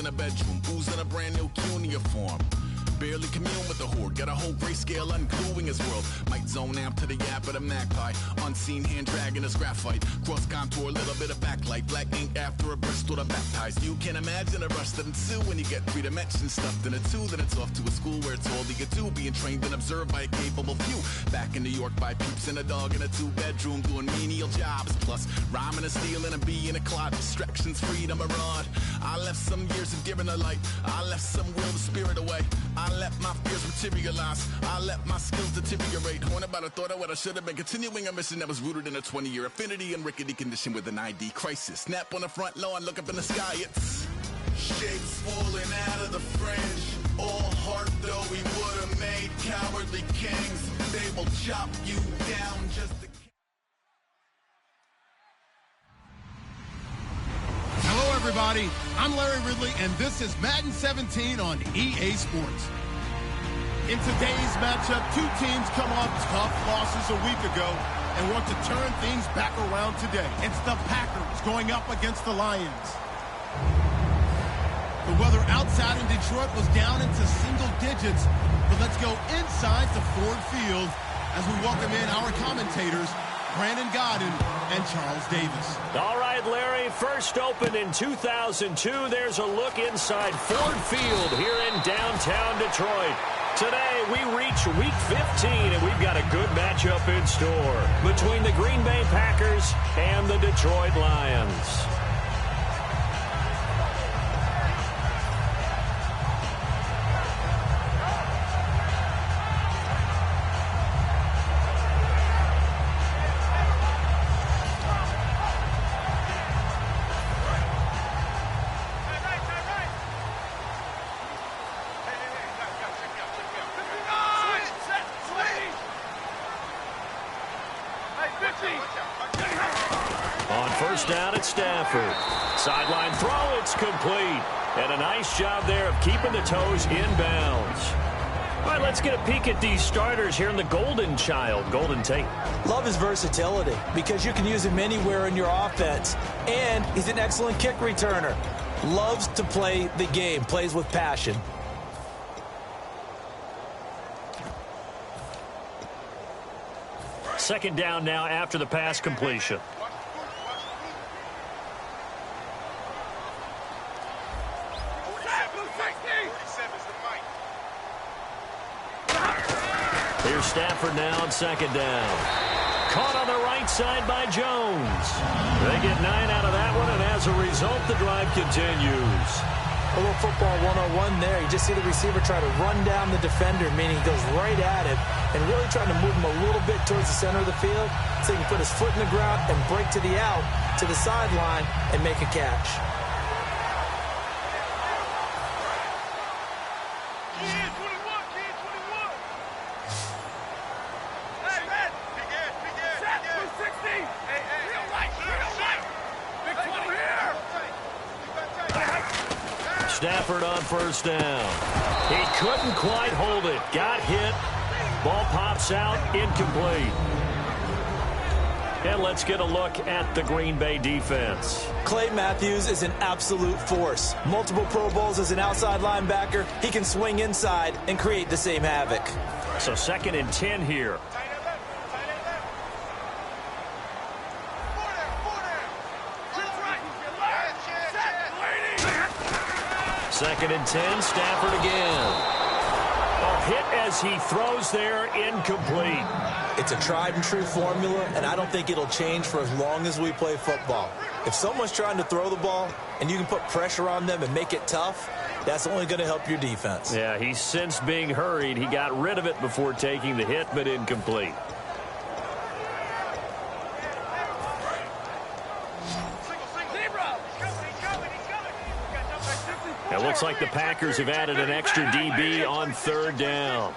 in a bedroom, booze in a brand new cuneiform. Barely commune with the horde, got a whole grayscale ungluing his world. Might zone amp to the yap of the magpie. Unseen hand dragging his graphite. Cross contour, little bit of backlight. Black ink after a Bristol to baptize. You can imagine a rush that ensue when you get 3 dimensions stuffed in a 2. Then it's off to a school where it's all you get to. Being trained and observed by a capable few. Back in New York by peeps and a dog in a 2-bedroom doing menial jobs. Plus rhyming and stealing and being a clod. Distractions, freedom, a rod. I left some years of giving a light. I left some will the spirit away. I let my fears materialize. I let my skills deteriorate. Horn about a thought of what I should have been. Continuing a mission that was rooted in a 20-year affinity and rickety condition with an ID crisis. Snap on the front lawn, look up in the sky. It's shapes falling out of the fringe. All heart though we would have made cowardly kings. They will chop you down just to... Hello, everybody. I'm Larry Ridley, and this is Madden 17 on EA Sports. In today's matchup, 2 teams come off tough losses a week ago and want to turn things back around today. It's the Packers going up against the Lions. The weather outside in Detroit was down into single digits, but let's go inside to Ford Field as we welcome in our commentators, Brandon Godden and Charles Davis. All right, Larry, first opened in 2002. There's a look inside Ford Field here in downtown Detroit. Today, we reach Week 15, and we've got a good matchup in store between the Green Bay Packers and the Detroit Lions. On first down at Stafford. Sideline throw, it's complete. And a nice job there of keeping the toes in bounds. All right, let's get a peek at these starters here in the Golden Child. Golden Tate. Love his versatility because you can use him anywhere in your offense. And he's an excellent kick returner. Loves to play the game, plays with passion. Second down now after the pass completion. Here's Stafford now on second down. Caught on the right side by Jones. They get 9 out of that one, and as a result, the drive continues. A little football 101 there. You just see the receiver try to run down the defender, meaning he goes right at it, and really trying to move him a little bit towards the center of the field so he can put his foot in the ground and break to the out, to the sideline, and make a catch. Stafford on first down. He couldn't quite hold it. Got hit. Ball pops out. Incomplete. And let's get a look at the Green Bay defense. Clay Matthews is an absolute force. Multiple Pro Bowls as an outside linebacker. He can swing inside and create the same havoc. So 2nd and 10 here. Second and 10, Stafford again. A hit as he throws there, incomplete. It's a tried and true formula, and I don't think it'll change for as long as we play football. If someone's trying to throw the ball and you can put pressure on them and make it tough, that's only going to help your defense. Yeah, he's since being hurried. He got rid of it before taking the hit, but incomplete. It looks like the Packers have added an extra DB on third down.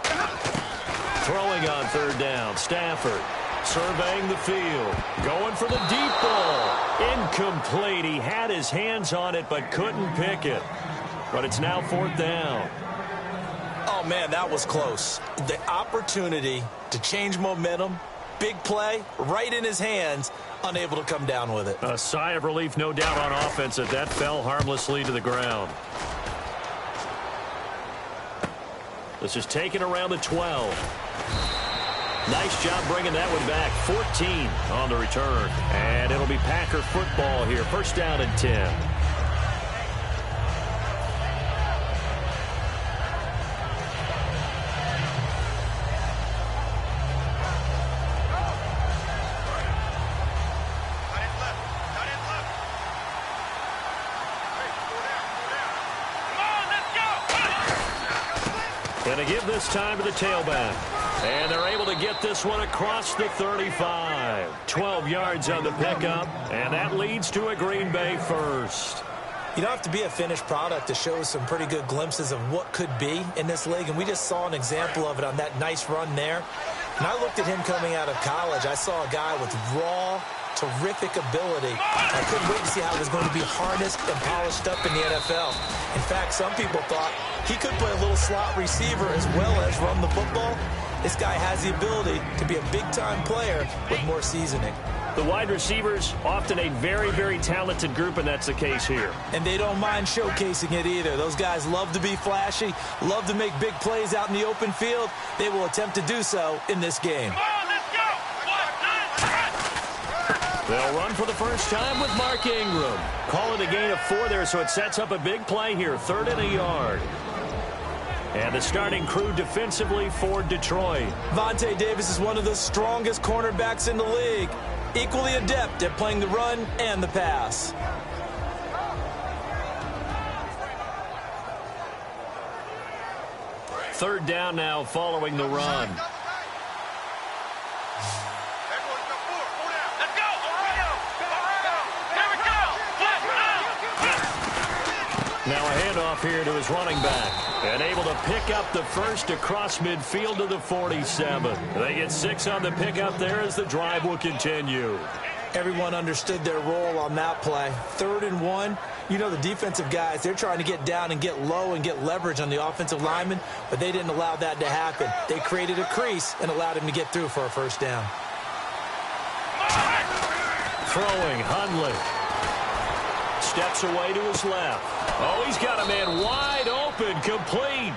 Throwing on third down, Stafford surveying the field, going for the deep ball. Incomplete. He had his hands on it but couldn't pick it. But it's now 4th down. Oh, man, that was close. The opportunity to change momentum, big play, right in his hands, unable to come down with it. A sigh of relief, no doubt, on offense that that fell harmlessly to the ground. This is taken around the 12. Nice job bringing that one back. 14 on the return. And it'll be Packer football here. First down and 10. Going to give this time to the tailback. And they're able to get this one across the 35. 12 yards on the pickup, and that leads to a Green Bay first. You don't have to be a finished product to show some pretty good glimpses of what could be in this league, and we just saw an example of it on that nice run there. When I looked at him coming out of college, I saw a guy with raw, terrific ability. I couldn't wait to see how it was going to be harnessed and polished up in the NFL. In fact, some people thought he could play a little slot receiver as well as run the football. This guy has the ability to be a big-time player with more seasoning. The wide receivers, often a very, very talented group, and that's the case here. And they don't mind showcasing it either. Those guys love to be flashy, love to make big plays out in the open field. They will attempt to do so in this game. They'll run for the first time with Mark Ingram. Call it a gain of 4 there, so it sets up a big play here. 3rd and a yard. And the starting crew defensively for Detroit. Vontae Davis is one of the strongest cornerbacks in the league. Equally adept at playing the run and the pass. Third down now following the run. Now a handoff here to his running back. And able to pick up the first across midfield to the 47. They get 6 on the pickup there as the drive will continue. Everyone understood their role on that play. 3rd and 1. You know, the defensive guys, they're trying to get down and get low and get leverage on the offensive lineman, but they didn't allow that to happen. They created a crease and allowed him to get through for a first down. Throwing, Hundley. Steps away to his left. Oh, he's got a man wide open, complete.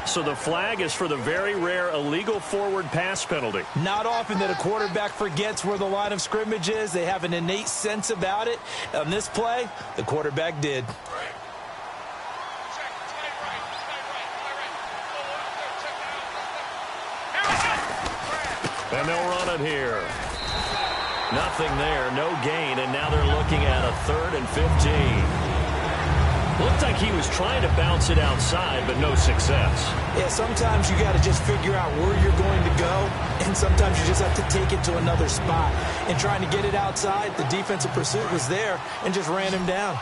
So the flag is for the very rare illegal forward pass penalty. Not often that a quarterback forgets where the line of scrimmage is. They have an innate sense about it. On this play, the quarterback did. And they'll run it here. Nothing there, no gain, and now they're looking at a 3rd and 15. Looked like he was trying to bounce it outside, but no success. Yeah, sometimes you got to just figure out where you're going to go, and sometimes you just have to take it to another spot. And trying to get it outside, the defensive pursuit was there and just ran him down.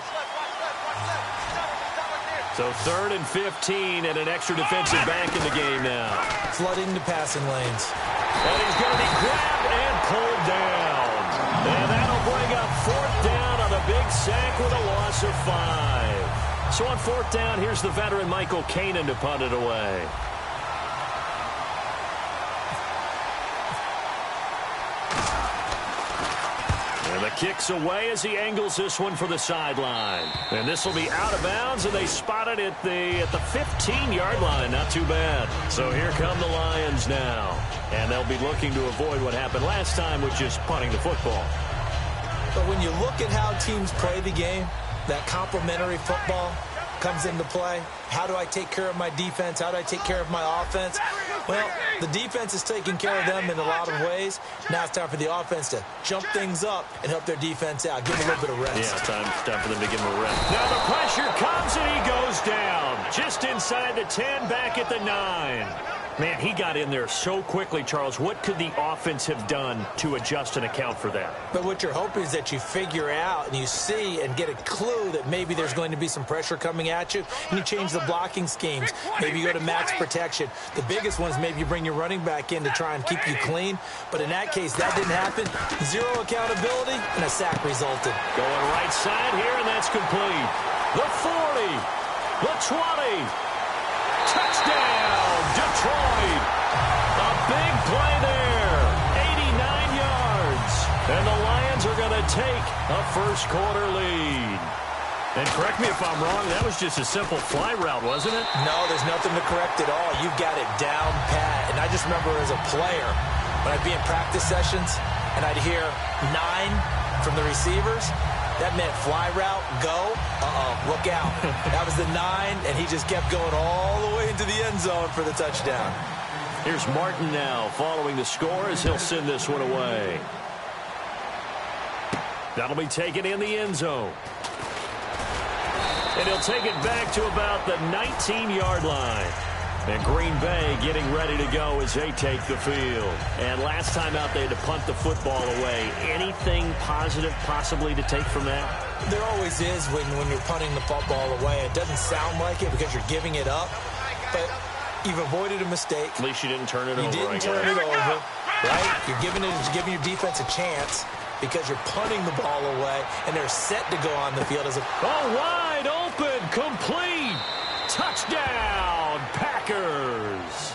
So 3rd and 15 and an extra defensive back in the game now. Flooding the passing lanes. And he's going to be grabbed and pulled down. And that'll bring up 4th down on a big sack with a loss of 5. So on 4th down, here's the veteran Michael Kanan to punt it away. And the kick's away as he angles this one for the sideline. And this will be out of bounds, and they spot it at the 15-yard line. Not too bad. So here come the Lions now. And they'll be looking to avoid what happened last time, which is punting the football. But when you look at how teams play the game, that complementary football comes into play. How do I take care of my defense? How do I take care of my offense? Well, the defense is taking care of them in a lot of ways. Now it's time for the offense to jump things up and help their defense out. Give them a little bit of rest. Yeah, time for them to give him a rest. Now the pressure comes and he goes down. Just inside the 10, back at the 9. Man, he got in there so quickly, Charles. What could the offense have done to adjust and account for that? But what you're hoping is that you figure out and you see and get a clue that maybe there's going to be some pressure coming at you, and you change the blocking schemes. Maybe you go to max protection. The biggest one is maybe you bring your running back in to try and keep you clean. But in that case, that didn't happen. 0 accountability, and a sack resulted. Going right side here, and that's complete. The 40, the 20. Touchdown, Detroit. A big play there. 89 yards. take a first-quarter lead. And correct me if I'm wrong, that was just a simple fly route, wasn't it? No, there's nothing to correct at all. You've got it down pat. And I just remember as a player, when I'd be in practice sessions and I'd hear 9 from the receivers, that meant fly route, go, look out. That was the 9, and he just kept going all the way into the end zone for the touchdown. Here's Martin now following the score as he'll send this one away. That'll be taken in the end zone. And he'll take it back to about the 19-yard line. And Green Bay getting ready to go as they take the field. And last time out, they had to punt the football away. Anything positive possibly to take from that? There always is when you're punting the football away. It doesn't sound like it because you're giving it up. But you've avoided a mistake. At least you didn't turn it over. You didn't turn it over, right? You're giving your defense a chance because you're punting the ball away, and they're set to go on the field as a... Oh, wide open, complete, touchdown, Packers.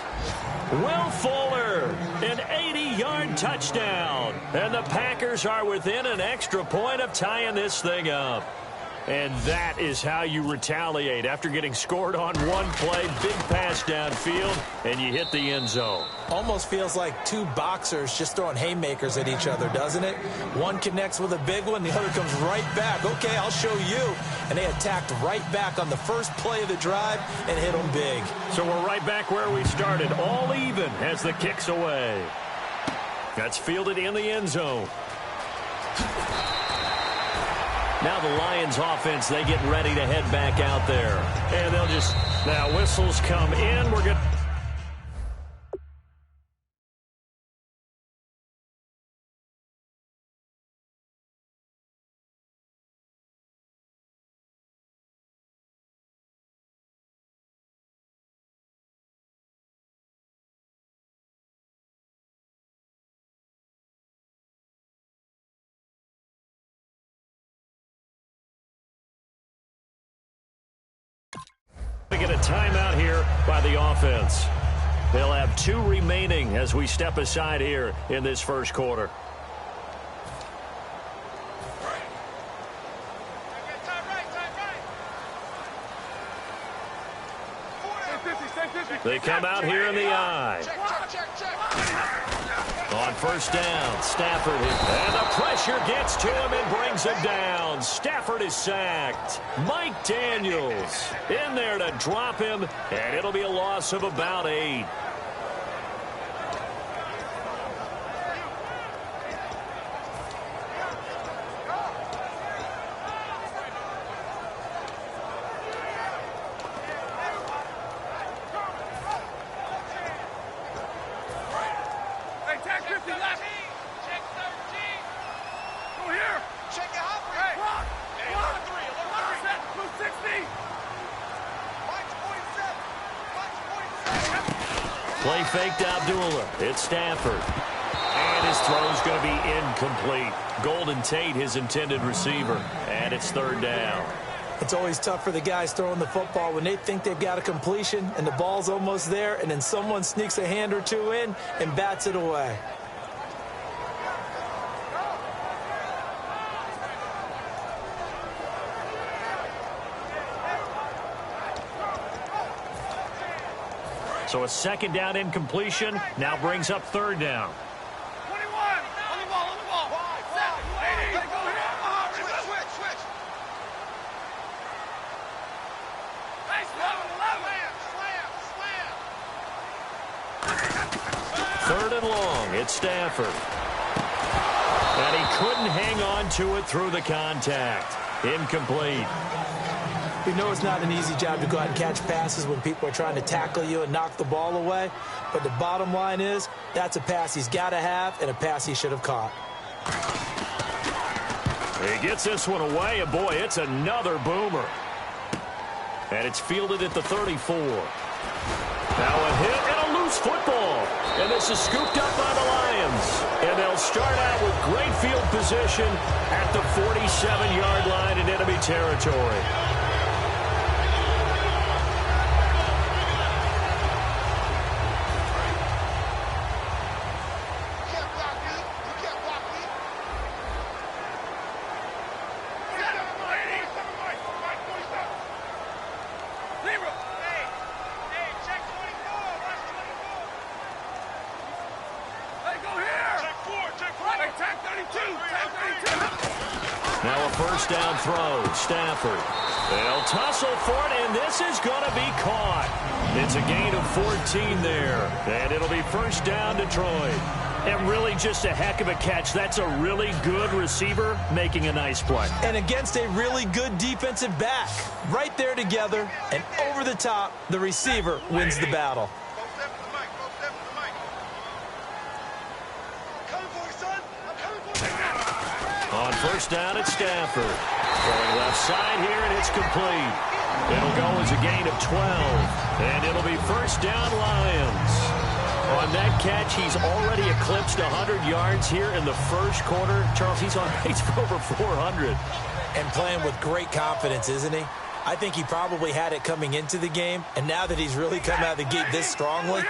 Will Fuller, an 80-yard touchdown. And the Packers are within an extra point of tying this thing up. And that is how you retaliate after getting scored on one play, big pass downfield, and you hit the end zone. Almost feels like two boxers just throwing haymakers at each other, doesn't it? One connects with a big one, the other comes right back. Okay, I'll show you. And they attacked right back on the first play of the drive and hit them big. So we're right back where we started, all even as the kick's away. That's fielded in the end zone. Now the Lions offense, they get ready to head back out there. And they'll just, now whistles come in. We're good. We get a timeout here by the offense. They'll have 2 remaining as we step aside here in this first quarter. They come out here in the eye. On first down, Stafford, and the pressure gets to him and brings him down. Stafford is sacked. Mike Daniels in there to drop him, and it'll be a loss of about 8. Play faked Abdullah. It's Stafford. And his throw's going to be incomplete. Golden Tate, his intended receiver. And it's third down. It's always tough for the guys throwing the football when they think they've got a completion and the ball's almost there, and then someone sneaks a hand or two in and bats it away. So a second down incompletion now brings up third down. 21. On the ball, on the ball. Set. 80. Go here. Switch. Hey, slam. Third and long. It's Stafford. And he couldn't hang on to it through the contact. Incomplete. You know it's not an easy job to go out and catch passes when people are trying to tackle you and knock the ball away. But the bottom line is, that's a pass he's got to have and a pass he should have caught. He gets this one away, and boy, it's another boomer. And it's fielded at the 34. Now a hit and a loose football. And this is scooped up by the Lions. And they'll start out with great field position at the 47-yard line in enemy territory. Now a first down throw. Stafford. They'll tussle for it, and this is going to be caught. It's a gain of 14 there, and it'll be first down Detroit. And really just a heck of a catch. That's a really good receiver making a nice play. And against a really good defensive back. Right there together, and over the top, the receiver wins the battle. On first down, it's Stafford. Going left side here, and it's complete. It'll go as a gain of 12, and it'll be first down Lions. On that catch, he's already eclipsed 100 yards here in the first quarter. Charles, he's on pace for over 400. And playing with great confidence, isn't he? I think he probably had it coming into the game, and now that he's really come out of the gate this strongly,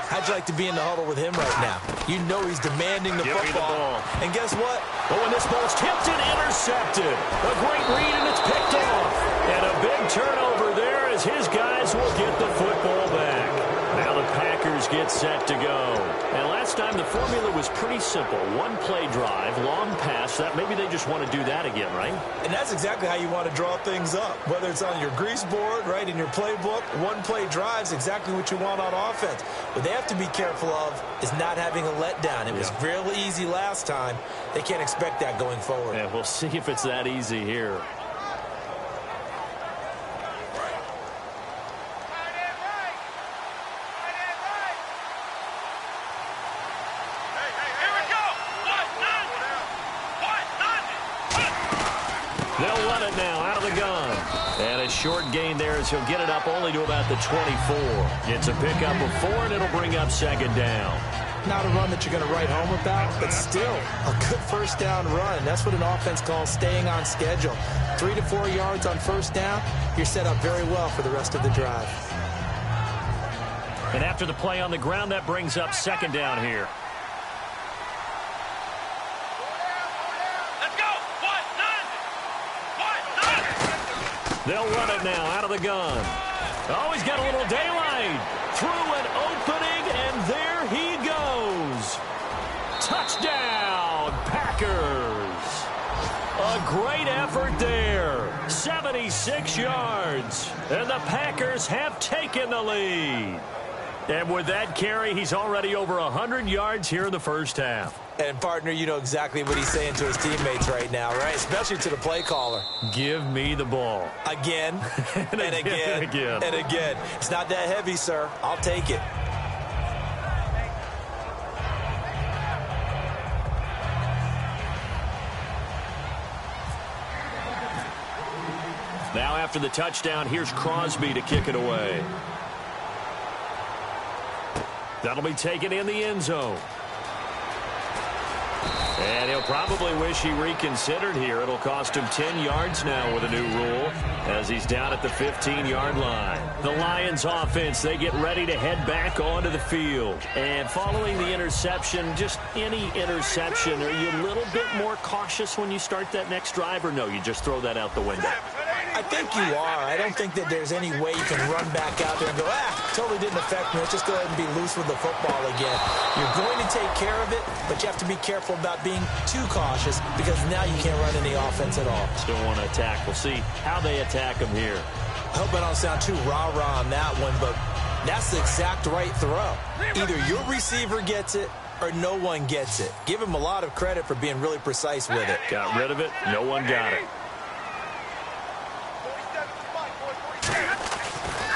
how'd you like to be in the huddle with him right now? You know he's demanding the football. And guess what? Oh, and this ball's tipped and intercepted. A great read, and it's picked off. And a big turnover there as his guys will get the football back. Now the Packers get set to go. And last time the formula was pretty simple. One play drive, long pass. That maybe they just want to do that again, right? And that's exactly how you want to draw things up. Whether it's on your grease board, right, in your playbook, one play drive is exactly what you want on offense. What they have to be careful of is not having a letdown. It was real easy last time. They can't expect that going forward. Yeah, we'll see if it's that easy here. They'll run it now out of the gun. And a short gain there as he'll get it up only to about the 24. It's a pickup of 4, and it'll bring up second down. Not a run that you're going to write home about, but still a good first down run. That's what an offense calls staying on schedule. 3 to 4 yards on first down, you're set up very well for the rest of the drive. And after the play on the ground, that brings up second down here. They'll run it now out of the gun. Oh, he's got a little daylight. Through an opening, and there he goes. Touchdown, Packers. A great effort there. 76 yards. And the Packers have taken the lead. And with that carry, he's already over 100 yards here in the first half. And, partner, you know exactly what he's saying to his teammates right now, right? Especially to the play caller. Give me the ball. Again, and again, and again. It's not that heavy, sir. I'll take it. Now after the touchdown, here's Crosby to kick it away. That'll be taken in the end zone. And he'll probably wish he reconsidered here. It'll cost him 10 yards now with a new rule as he's down at the 15-yard line. The Lions offense, they get ready to head back onto the field. And following the interception, just any interception, are you a little bit more cautious when you start that next drive, or no, you just throw that out the window? I think you are. I don't think that there's any way you can run back out there and go, totally didn't affect me. Let's just go ahead and be loose with the football again. You're going to take care of it, but you have to be careful about being too cautious because now you can't run any offense at all. Still want to attack. We'll see how they attack him here. I hope I don't sound too rah-rah on that one, but that's the exact right throw. Either your receiver gets it or no one gets it. Give him a lot of credit for being really precise with it. Got rid of it. No one got it.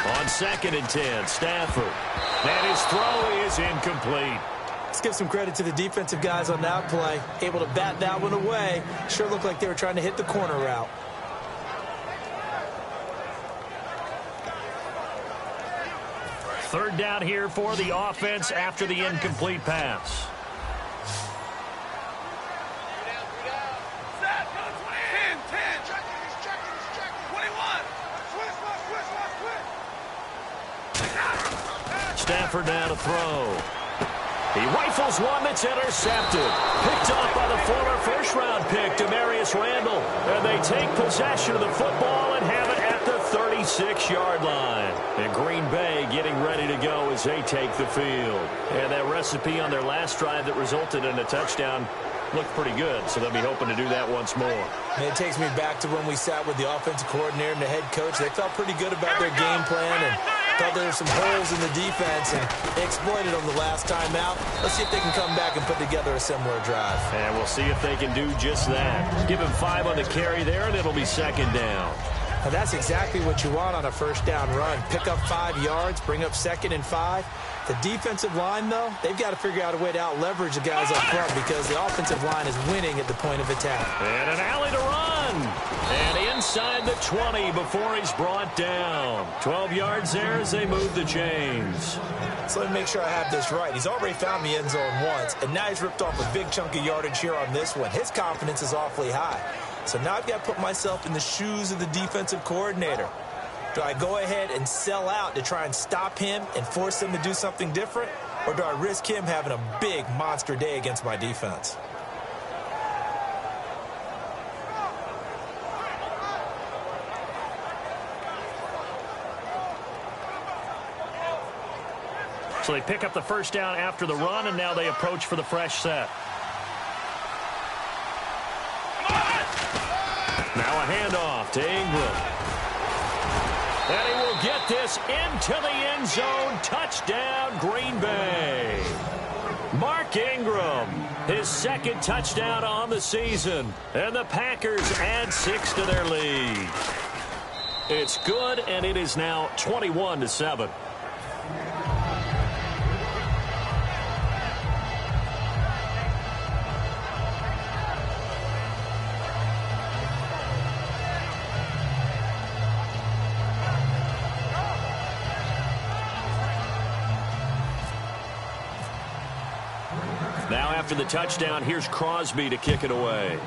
On 2nd and 10, Stafford. And his throw is incomplete. Let's give some credit to the defensive guys on that play. Able to bat that one away. Sure looked like they were trying to hit the corner route. Third down here for the offense after the incomplete pass. Stafford now to throw. He rifles one that's intercepted. Picked off by the former first-round pick, Demarius Randall. And they take possession of the football and have it at the 36-yard line. And Green Bay getting ready to go as they take the field. And that recipe on their last drive that resulted in a touchdown looked pretty good, so they'll be hoping to do that once more. And it takes me back to when we sat with the offensive coordinator and the head coach. They felt pretty good about their game plan and thought there were some holes in the defense, and they exploited them the last time out. Let's see if they can come back and put together a similar drive. And we'll see if they can do just that. Give him 5 on the carry there, and it'll be second down. Now that's exactly what you want on a first down run. Pick up 5 yards, bring up 2nd and 5. The defensive line, though, they've got to figure out a way to out-leverage the guys up front because the offensive line is winning at the point of attack. And an alley to run. And inside the 20 before he's brought down. 12 yards there as they move the chains. So let me make sure I have this right. He's already found the end zone once, and now he's ripped off a big chunk of yardage here on this one. His confidence is awfully high. So now I've got to put myself in the shoes of the defensive coordinator. Do I go ahead and sell out to try and stop him and force him to do something different? Or do I risk him having a big monster day against my defense? So they pick up the first down after the run, and now they approach for the fresh set. Now a handoff to Ingram. And he will get this into the end zone. Touchdown, Green Bay. Mark Ingram, his 2nd touchdown on the season. And the Packers add 6 to their lead. It's good, and it is now 21-7. Now after the touchdown, here's Crosby to kick it away.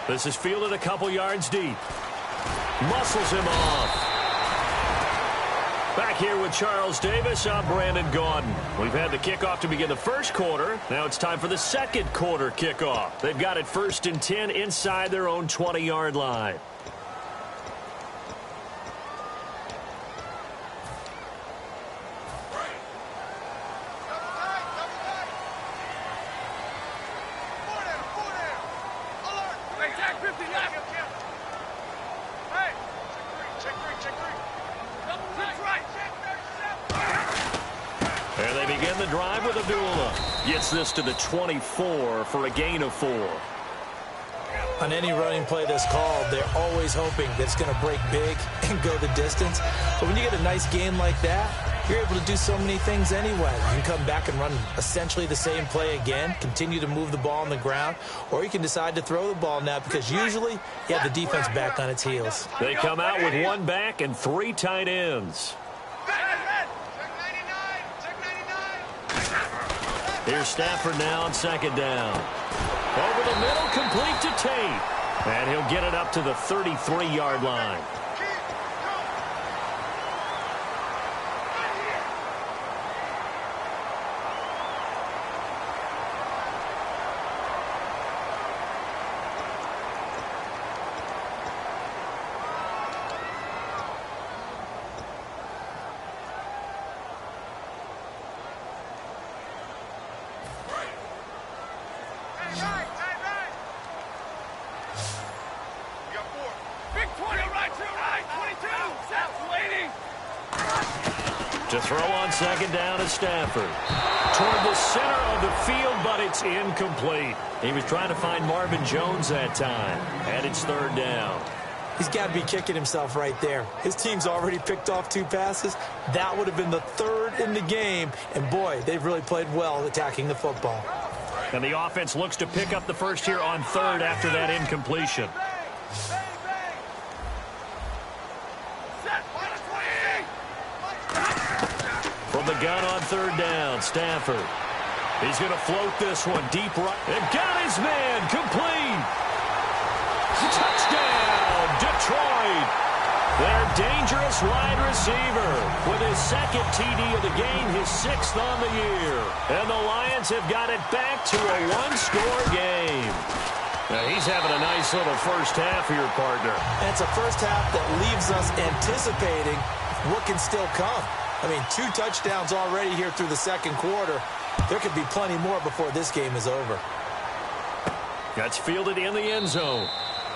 This is fielded a couple yards deep. Muscles him off. Back here with Charles Davis, I'm Brandon Gaudin. We've had the kickoff to begin the first quarter. Now it's time for the second quarter kickoff. They've got it 1st and 10 inside their own 20-yard line. Gets this to the 24 for a gain of 4. On any running play that's called, they're always hoping that it's going to break big and go the distance. But when you get a nice gain like that, you're able to do so many things anyway. You can come back and run essentially the same play again, continue to move the ball on the ground, or you can decide to throw the ball now because usually you have the defense back on its heels. They come out with 1 back and 3 tight ends. Here's Stafford now on 2nd down. Over the middle, complete to Tate. And he'll get it up to the 33-yard line. To throw on 2nd down is Stafford. Toward the center of the field, but it's incomplete. He was trying to find Marvin Jones that time. And it's 3rd down. He's got to be kicking himself right there. His team's already picked off 2 passes. That would have been the 3rd in the game. And, boy, they've really played well attacking the football. And the offense looks to pick up the first here on 3rd after that incompletion. From the gun on 3rd down, Stafford. He's going to float this one deep right. And got his man complete. Touchdown, Detroit. Their dangerous wide receiver with his 2nd TD of the game, his 6th on the year. And the Lions have got it back to a 1-score game. Now he's having a nice little first half here, partner. And it's a first half that leaves us anticipating what can still come. I mean, 2 touchdowns already here through the 2nd quarter. There could be plenty more before this game is over. That's fielded in the end zone.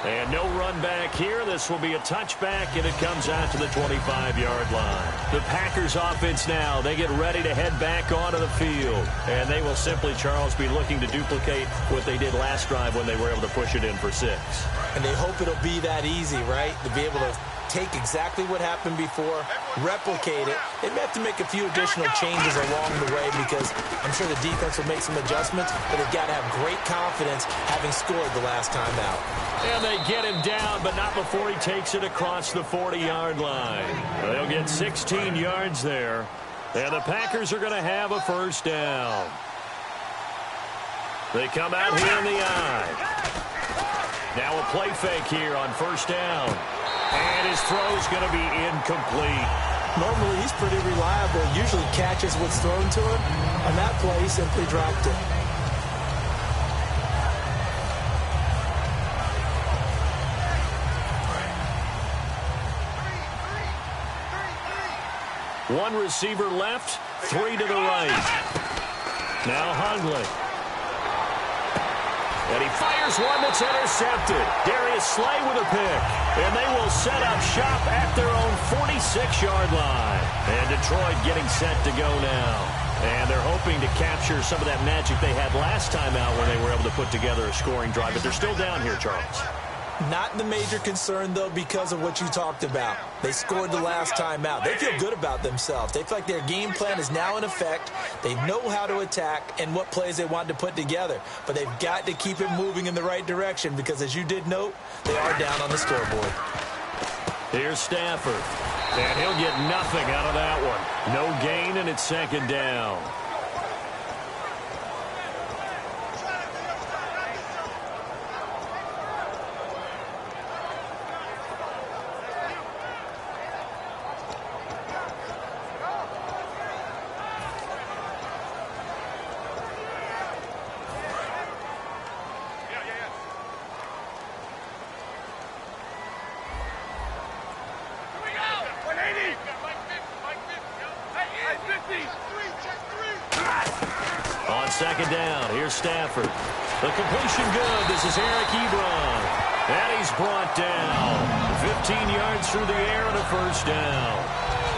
And no run back here. This will be a touchback, and it comes out to the 25-yard line. The Packers offense now, they get ready to head back onto the field. And they will simply, Charles, be looking to duplicate what they did last drive when they were able to push it in for 6. And they hope it'll be that easy, right? To be able to take exactly what happened before, replicate it. They may have to make a few additional changes along the way because I'm sure the defense will make some adjustments, but they've got to have great confidence having scored the last time out. And they get him down, but not before he takes it across the 40-yard line. They'll get 16 yards there. And the Packers are going to have a first down. They come out here in the eye. Now a play fake here on first down. And his throw's going to be incomplete. Normally, he's pretty reliable. Usually catches what's thrown to him. On that play, he simply dropped it. One receiver left, 3 to the right. Now Hundley. And he fires one that's intercepted. Darius Slay with a pick. And they will set up shop at their own 46-yard line. And Detroit getting set to go now. And they're hoping to capture some of that magic they had last time out when they were able to put together a scoring drive. But they're still down here, Charles. Not the major concern, though, because of what you talked about. They scored the last time out. They feel good about themselves. They feel like their game plan is now in effect. They know how to attack and what plays they want to put together. But they've got to keep it moving in the right direction because, as you did note, they are down on the scoreboard. Here's Stafford. And he'll get nothing out of that one. No gain, and it's second down. Second down. Here's Stafford. The completion good. This is Eric Ebron. And he's brought down. 15 yards through the air and a first down.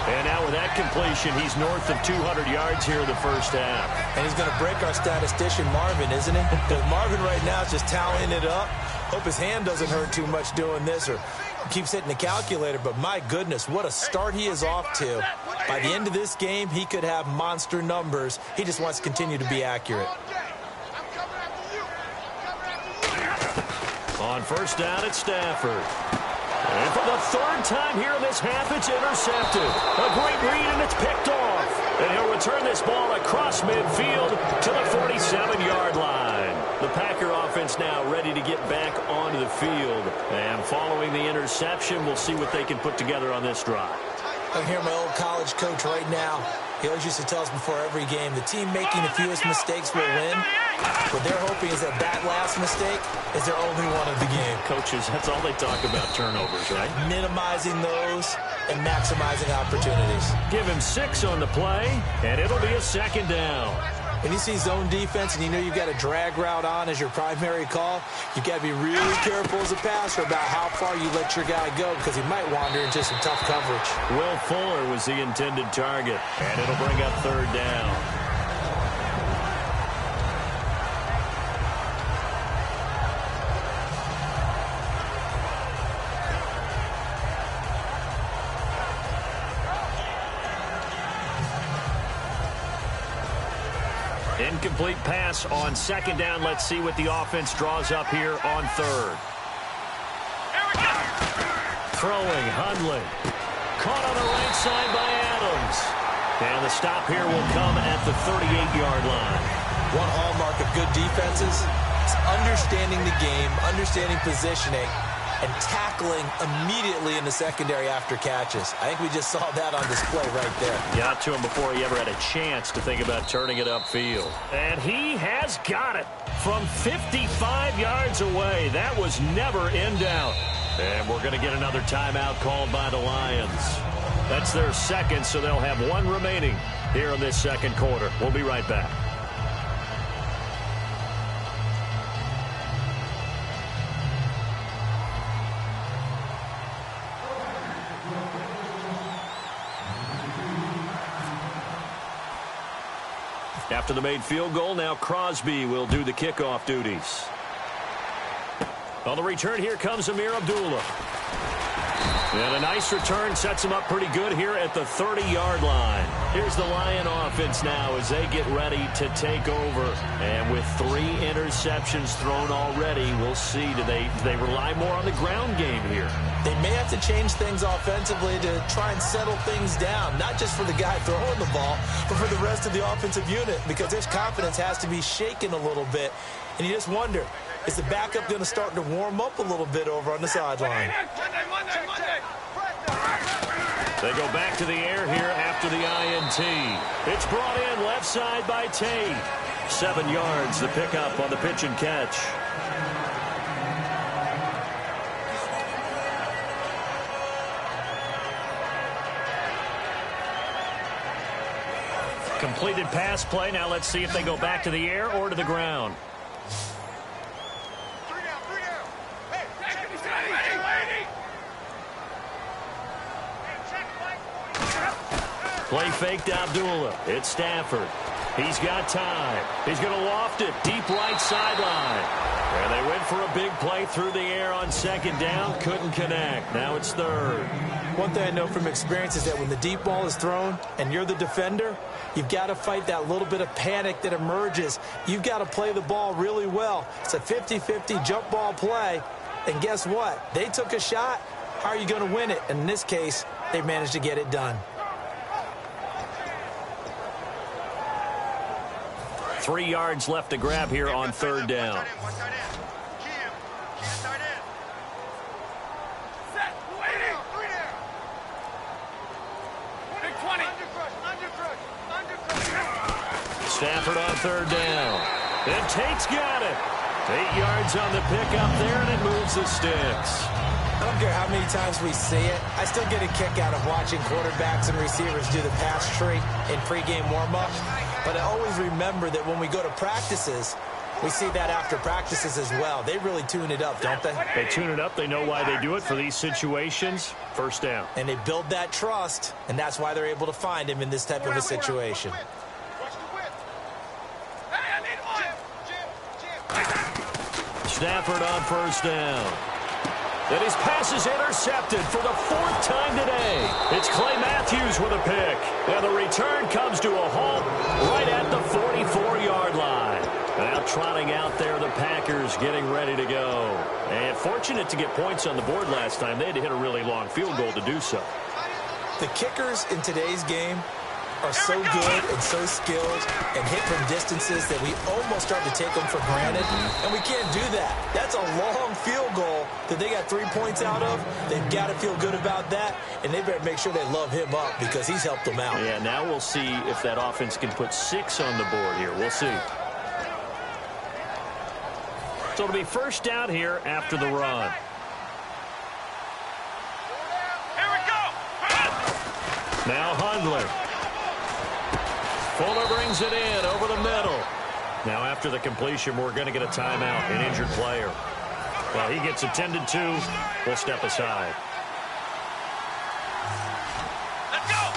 And now with that completion, he's north of 200 yards here in the first half. And he's going to break our statistician, Marvin, isn't he? Because Marvin right now is just tallying it up. Hope his hand doesn't hurt too much doing this or keeps hitting the calculator. But my goodness, what a start he is off to. By the end of this game, he could have monster numbers. He just wants to continue to be accurate. On first down, it's Stafford. And for the third time here in this half, it's intercepted. A great read, and it's picked off. And he'll return this ball across midfield to the 47-yard line. The Packer offense now ready to get back onto the field. And following the interception, we'll see what they can put together on this drive. I can hear my old college coach right now. He always used to tell us before every game, the team making the fewest mistakes will win. What they're hoping is that that last mistake is their only one of the game. Coaches, that's all they talk about, turnovers, right? Minimizing those and maximizing opportunities. Give him 6 on the play, and it'll be a second down. When you see zone defense and you know you've got a drag route on as your primary call, you've got to be really careful as a passer about how far you let your guy go because he might wander into some tough coverage. Will Fuller was the intended target, and it'll bring up third down. Incomplete pass on second down. Let's see what the offense draws up here on third. Throwing, Hundley. Caught on the right side by Adams. And the stop here will come at the 38-yard line. One hallmark of good defenses is understanding the game, understanding positioning, and tackling immediately in the secondary after catches. I think we just saw that on display right there. Got to him before he ever had a chance to think about turning it upfield. And he has got it from 55 yards away. That was never in doubt. And we're going to get another timeout called by the Lions. That's their second, so they'll have one remaining here in this second quarter. We'll be right back. After the made field goal, now Crosby will do the kickoff duties. On the return, here comes Amir Abdullah. And a nice return sets him up pretty good here at the 30-yard line. Here's the Lion offense now as they get ready to take over. And with 3 interceptions thrown already, we'll see. Do they rely more on the ground game here? They may have to change things offensively to try and settle things down, not just for the guy throwing the ball, but for the rest of the offensive unit, because their confidence has to be shaken a little bit. And you just wonder, is the backup going to start to warm up a little bit over on the sideline? Monday. They go back to the air here after the INT. It's brought in left side by Tate. 7 yards, the pickup on the pitch and catch. Completed pass play. Now let's see if they go back to the air or to the ground. Play fake to Abdullah. It's Stafford. He's got time. He's going to loft it deep right sideline. And they went for a big play through the air on second down. Couldn't connect. Now it's third. One thing I know from experience is that when the deep ball is thrown and you're the defender, you've got to fight that little bit of panic that emerges. You've got to play the ball really well. It's a 50-50 jump ball play. And guess what? They took a shot. How are you going to win it? And in this case, they managed to get it done. 3 yards left to grab here on third down. Stafford on third down. And Tate's got it. 8 yards on the pickup there, and it moves the sticks. I don't care how many times we see it. I still get a kick out of watching quarterbacks and receivers do the pass tree in pregame warm-up. But I always remember that when we go to practices, we see that after practices as well. They really tune it up, don't they? They tune it up. They know why they do it for these situations. First down. And they build that trust, and that's why they're able to find him in this type of a situation. Stafford on first down. And his pass is intercepted for the 4th time today. It's Clay Matthews with a pick. And the return comes to a halt right at the 44-yard line. Now trotting out there, the Packers getting ready to go. And fortunate to get points on the board last time. They had to hit a really long field goal to do so. The kickers in today's game are so good and so skilled and hit from distances that we almost start to take them for granted, and we can't do that. That's a long field goal that they got 3 points out of. They've got to feel good about that, and they better make sure they love him up because he's helped them out. Yeah, now we'll see if that offense can put 6 on the board here. We'll see. So it'll be first down here after the run. Here we go. Now Hundley. Fuller brings it in over the middle. Now after the completion, we're going to get a timeout, an injured player. Well, he gets attended to. We'll step aside. Let's go.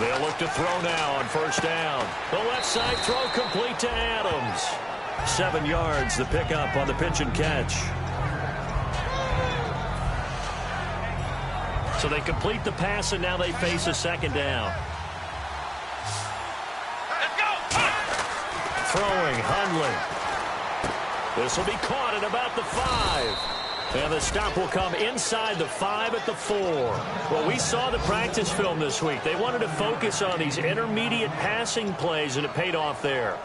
They'll look to throw now on first down. The left side throw complete to Adams. 7 yards, the pickup on the pitch and catch. So they complete the pass, and now they face a second down. Throwing, Hundley. This will be caught at about the 5. And the stop will come inside the 5 at the 4. Well, we saw the practice film this week. They wanted to focus on these intermediate passing plays, and it paid off there.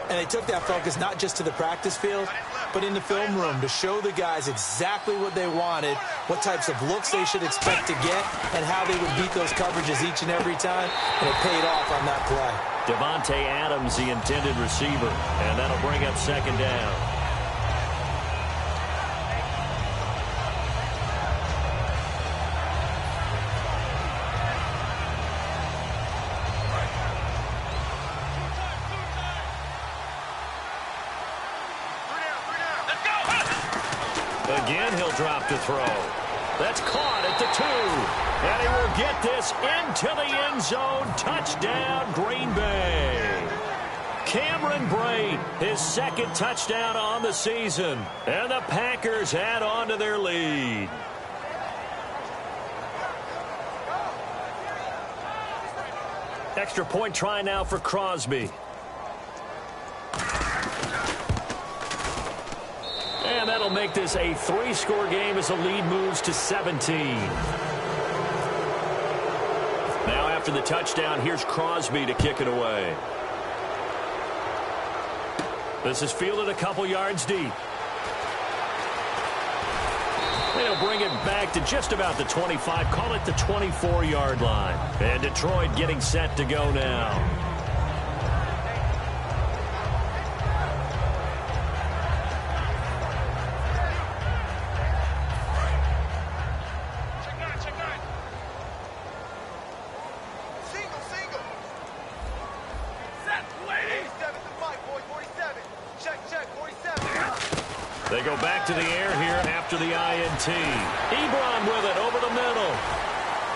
And they took that focus not just to the practice field, but in the film room to show the guys exactly what they wanted, what types of looks they should expect to get, and how they would beat those coverages each and every time. And it paid off on that play. Devontae Adams, the intended receiver, and that'll bring up second down. Again, he'll drop to throw. That's caught at the 2. And he will get this into the end zone. Touchdown, Green Bay. Cameron Brate, his second touchdown on the season. And the Packers add on to their lead. Extra point try now for Crosby. And that'll make this a 3-score game as the lead moves to 17. Now after the touchdown, here's Crosby to kick it away. This is fielded a couple yards deep. They'll bring it back to just about the 25, call it the 24-yard line. And Detroit getting set to go now. They go back to the air here after the INT. Ebron with it over the middle.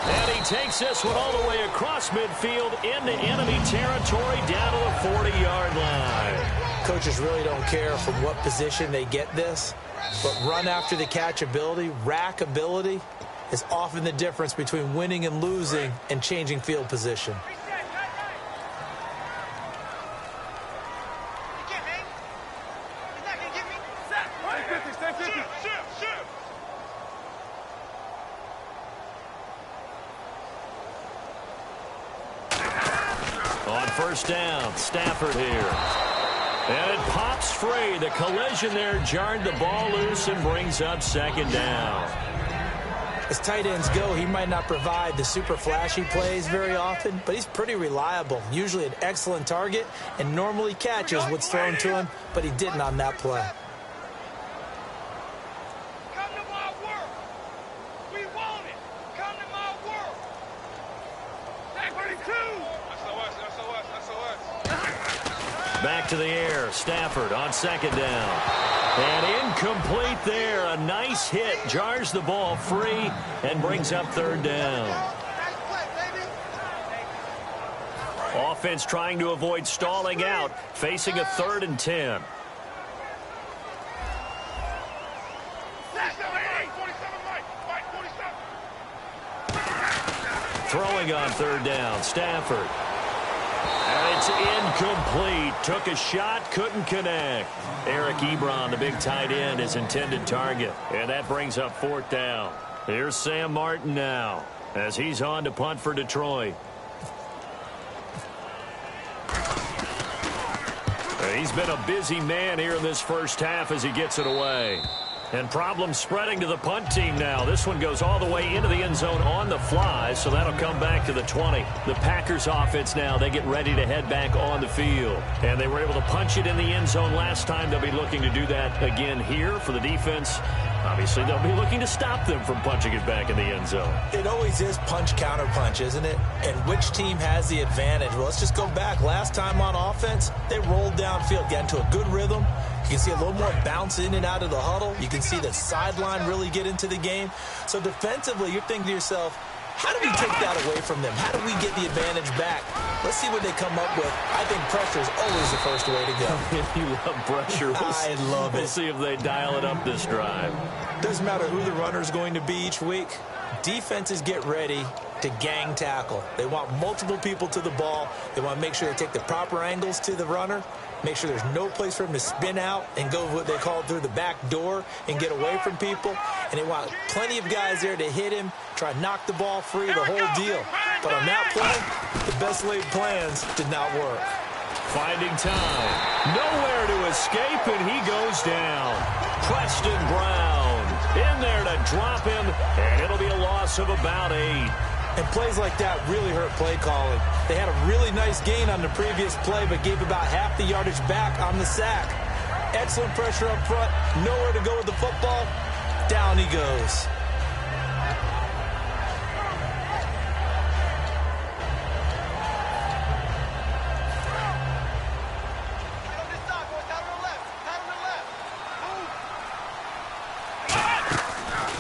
And he takes this one all the way across midfield into enemy territory down to the 40-yard line. Coaches really don't care from what position they get this, but run after the catch ability, rack ability, is often the difference between winning and losing and changing field position. On first down, Stafford here. And it pops free. The collision there jarred the ball loose and brings up second down. As tight ends go, he might not provide the super flashy plays very often, but he's pretty reliable, usually an excellent target, and normally catches what's thrown to him, but he didn't on that play. Come to my work. We want it. Come to my work. Back 32. Back to the air. Stafford on second down. And incomplete there. A nice hit. Jars the ball free and brings up third down. Offense trying to avoid stalling out. Facing a 3rd and 10. Throwing on third down. Stafford. And it's incomplete. Took a shot, couldn't connect. Eric Ebron, the big tight end, his intended target. And that brings up 4th down. Here's Sam Martin now as he's on to punt for Detroit. He's been a busy man here in this first half as he gets it away. And problems spreading to the punt team now. This one goes all the way into the end zone on the fly, so that'll come back to the 20. The Packers offense now, they get ready to head back on the field. And they were able to punch it in the end zone last time. They'll be looking to do that again here for the defense. Obviously, they'll be looking to stop them from punching it back in the end zone. It always is punch-counter-punch, isn't it? And which team has the advantage? Well, let's just go back. Last time on offense, they rolled downfield, got into a good rhythm. You can see a little more bounce in and out of the huddle. You can see the sideline really get into the game. So defensively, you're thinking to yourself, how do we take that away from them? How do we get the advantage back? Let's see what they come up with. I think pressure is always the first way to go. You love pressure. I love it. We'll see if they dial it up this drive. Doesn't matter who the runner is going to be each week. Defenses get ready to gang tackle. They want multiple people to the ball. They want to make sure they take the proper angles to the runner. Make sure there's no place for him to spin out and go what they call through the back door and get away from people. And they want plenty of guys there to hit him, try to knock the ball free, the whole deal. But on that play, the best laid plans did not work. Finding time. Nowhere to escape, and he goes down. Preston Brown in there to drop him, and it'll be a loss of about 8. And plays like that really hurt play calling. They had a really nice gain on the previous play, but gave about half the yardage back on the sack. Excellent pressure up front. Nowhere to go with the football. Down he goes.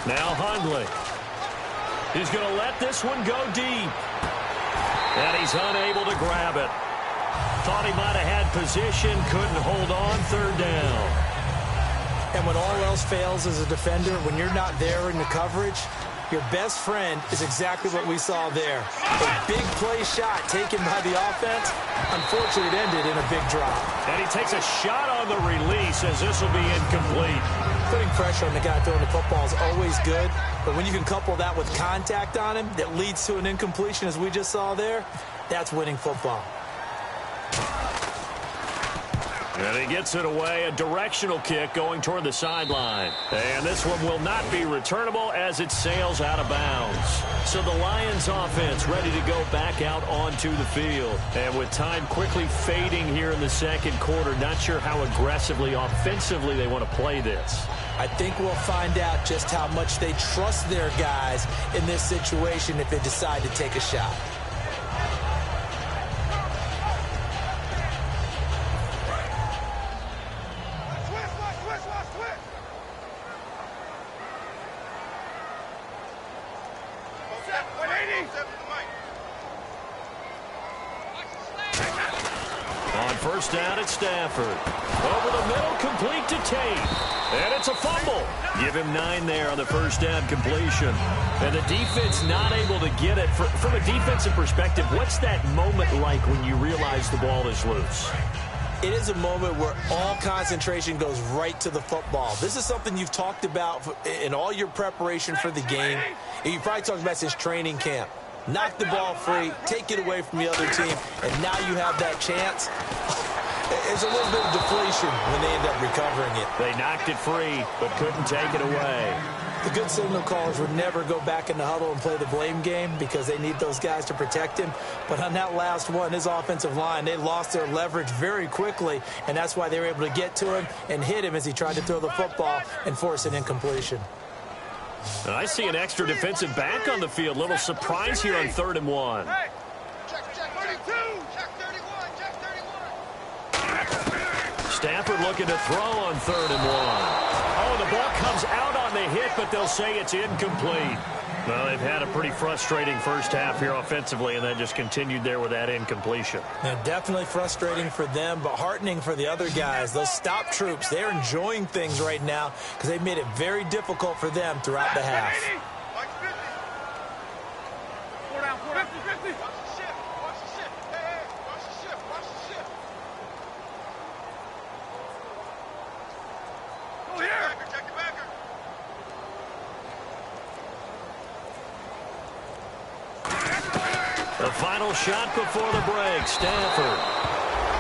Now Hundley. He's going to let this one go deep. And he's unable to grab it. Thought he might have had position, couldn't hold on, third down. And when all else fails as a defender, when you're not there in the coverage, your best friend is exactly what we saw there. A big play shot taken by the offense. Unfortunately, it ended in a big drop. And he takes a shot on the release as this will be incomplete. Putting pressure on the guy throwing the football is always good, but when you can couple that with contact on him that leads to an incompletion as we just saw there, that's winning football. And he gets it away, a directional kick going toward the sideline. And this one will not be returnable as it sails out of bounds. So the Lions offense ready to go back out onto the field. And with time quickly fading here in the second quarter, not sure how aggressively, offensively they want to play this. I think we'll find out just how much they trust their guys in this situation if they decide to take a shot. First down at Stafford. Over the middle, complete to Tate. And it's a fumble. Give him 9 there on the first down completion. And the defense not able to get it. From a defensive perspective, what's that moment like when you realize the ball is loose? It is a moment where all concentration goes right to the football. This is something you've talked about in all your preparation for the game. And you probably talked about since training camp. Knock the ball free, take it away from the other team, and now you have that chance. It's a little bit of deflation when they end up recovering it. They knocked it free, but couldn't take it away. The good signal callers would never go back in the huddle and play the blame game because they need those guys to protect him. But on that last one, his offensive line, they lost their leverage very quickly, and that's why they were able to get to him and hit him as he tried to throw the football and force an incompletion. And I see an extra defensive back on the field. Little surprise here on 3rd and 1. Hey, check 32, check 31, check 31. Stafford looking to throw on 3rd and 1. Oh, the ball comes out on the hit, but they'll say it's incomplete. Well, they've had a pretty frustrating first half here offensively, and then just continued there with that incompletion. Yeah, definitely frustrating for them, but heartening for the other guys. Those stop troops, they're enjoying things right now because they've made it very difficult for them throughout the half. Watch 50. 4 down, 50. Watch the shift, watch the shift. Hey, watch the shift, watch the shift. Go here. Check the backer. The final shot before the break, Stafford.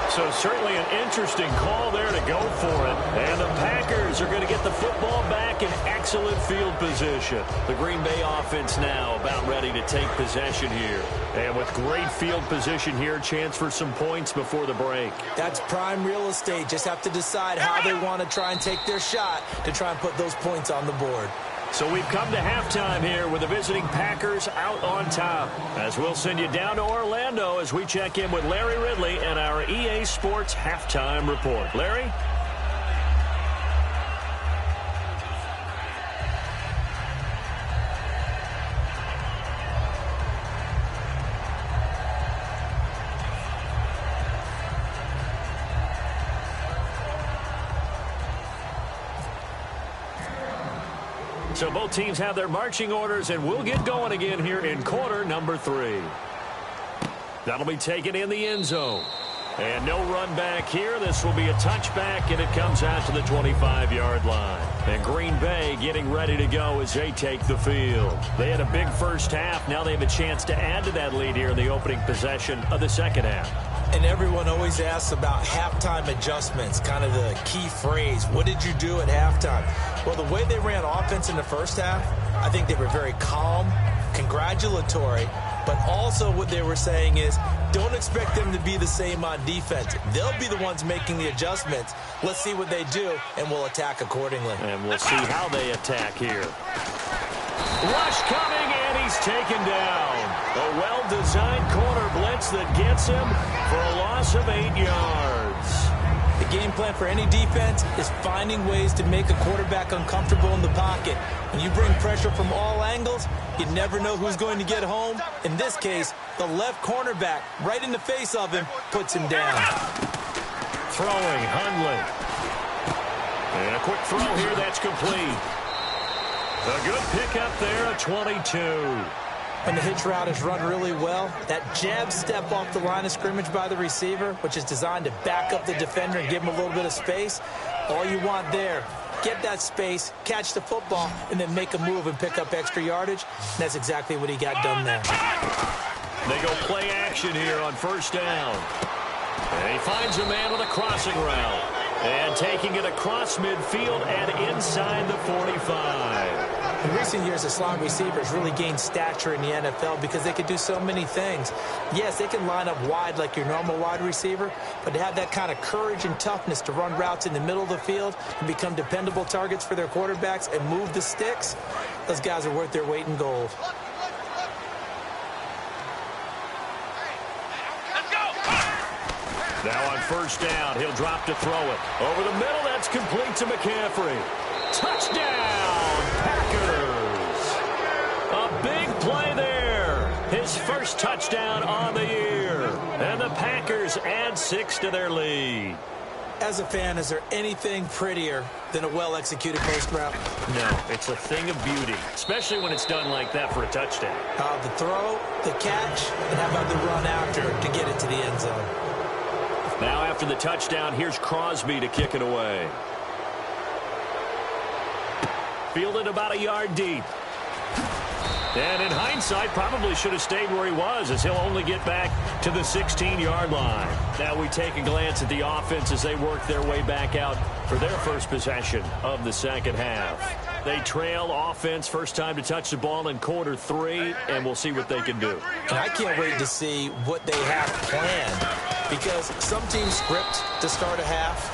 So certainly an interesting call there to go for it. And the Packers are going to get the football back in excellent field position. The Green Bay offense now about ready to take possession here. And with great field position here, chance for some points before the break. That's prime real estate. Just have to decide how they want to try and take their shot to try and put those points on the board. So we've come to halftime here with the visiting Packers out on top. As we'll send you down to Orlando as we check in with Larry Ridley and our EA Sports Halftime Report. Larry? So both teams have their marching orders, and we'll get going again here in quarter number 3. That'll be taken in the end zone. And no run back here. This will be a touchback, and it comes out to the 25-yard line. And Green Bay getting ready to go as they take the field. They had a big first half. Now they have a chance to add to that lead here in the opening possession of the second half. And everyone always asks about halftime adjustments, kind of the key phrase. What did you do at halftime? Well, the way they ran offense in the first half, I think they were very calm, congratulatory, but also what they were saying is don't expect them to be the same on defense. They'll be the ones making the adjustments. Let's see what they do, and we'll attack accordingly. And we'll see how they attack here. Rush coming, and he's taken down. A well-designed corner blitz that gets him for a loss of 8 yards. The game plan for any defense is finding ways to make a quarterback uncomfortable in the pocket. When you bring pressure from all angles, you never know who's going to get home. In this case, the left cornerback, right in the face of him, puts him down. Throwing, Hundley. And a quick throw here, that's complete. A good pickup there, a 22. When the hitch route is run really well, that jab step off the line of scrimmage by the receiver, which is designed to back up the defender and give him a little bit of space, all you want there, get that space, catch the football, and then make a move and pick up extra yardage. And that's exactly what he got done there. They go play action here on first down. And he finds a man with a crossing route. And taking it across midfield and inside the 45. In recent years, the slot receivers really gained stature in the NFL because they could do so many things. Yes, they can line up wide like your normal wide receiver, but to have that kind of courage and toughness to run routes in the middle of the field and become dependable targets for their quarterbacks and move the sticks, those guys are worth their weight in gold. Now on first down, he'll drop to throw it. Over the middle, that's complete to McCaffrey. Touchdown, Packers. A big play there. His first touchdown on the year. And the Packers add 6 to their lead. As a fan, is there anything prettier than a well-executed post route? No, it's a thing of beauty, especially when it's done like that for a touchdown. The throw, the catch, and how about the run after to get it to the end zone? Now after the touchdown, here's Crosby to kick it away. Fielded about a yard deep. And in hindsight, probably should have stayed where he was, as he'll only get back to the 16-yard line. Now we take a glance at the offense as they work their way back out for their first possession of the second half. They trail offense, first time to touch the ball in quarter 3, and we'll see what they can do. And I can't wait to see what they have planned, because some teams script to start a half.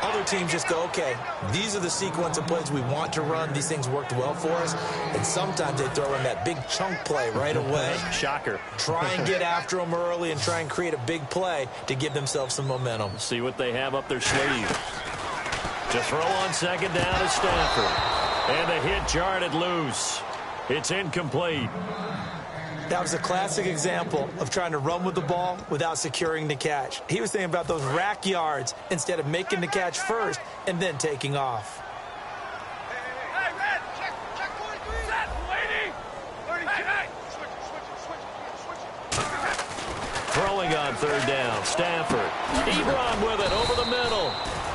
Other teams just go, okay, these are the sequence of plays we want to run. These things worked well for us. And sometimes they throw in that big chunk play right away. Shocker. Try and get after them early and try and create a big play to give themselves some momentum. See what they have up their sleeve. To throw on second down is Stafford. And the hit jarred it loose. It's incomplete. That was a classic example of trying to run with the ball without securing the catch. He was thinking about those rack yards instead of making the catch first and then taking off. Hey, Red, check 43. Set, lady. 32. Hey, switch. Throwing on third down, Stafford. Ebron with it over the middle.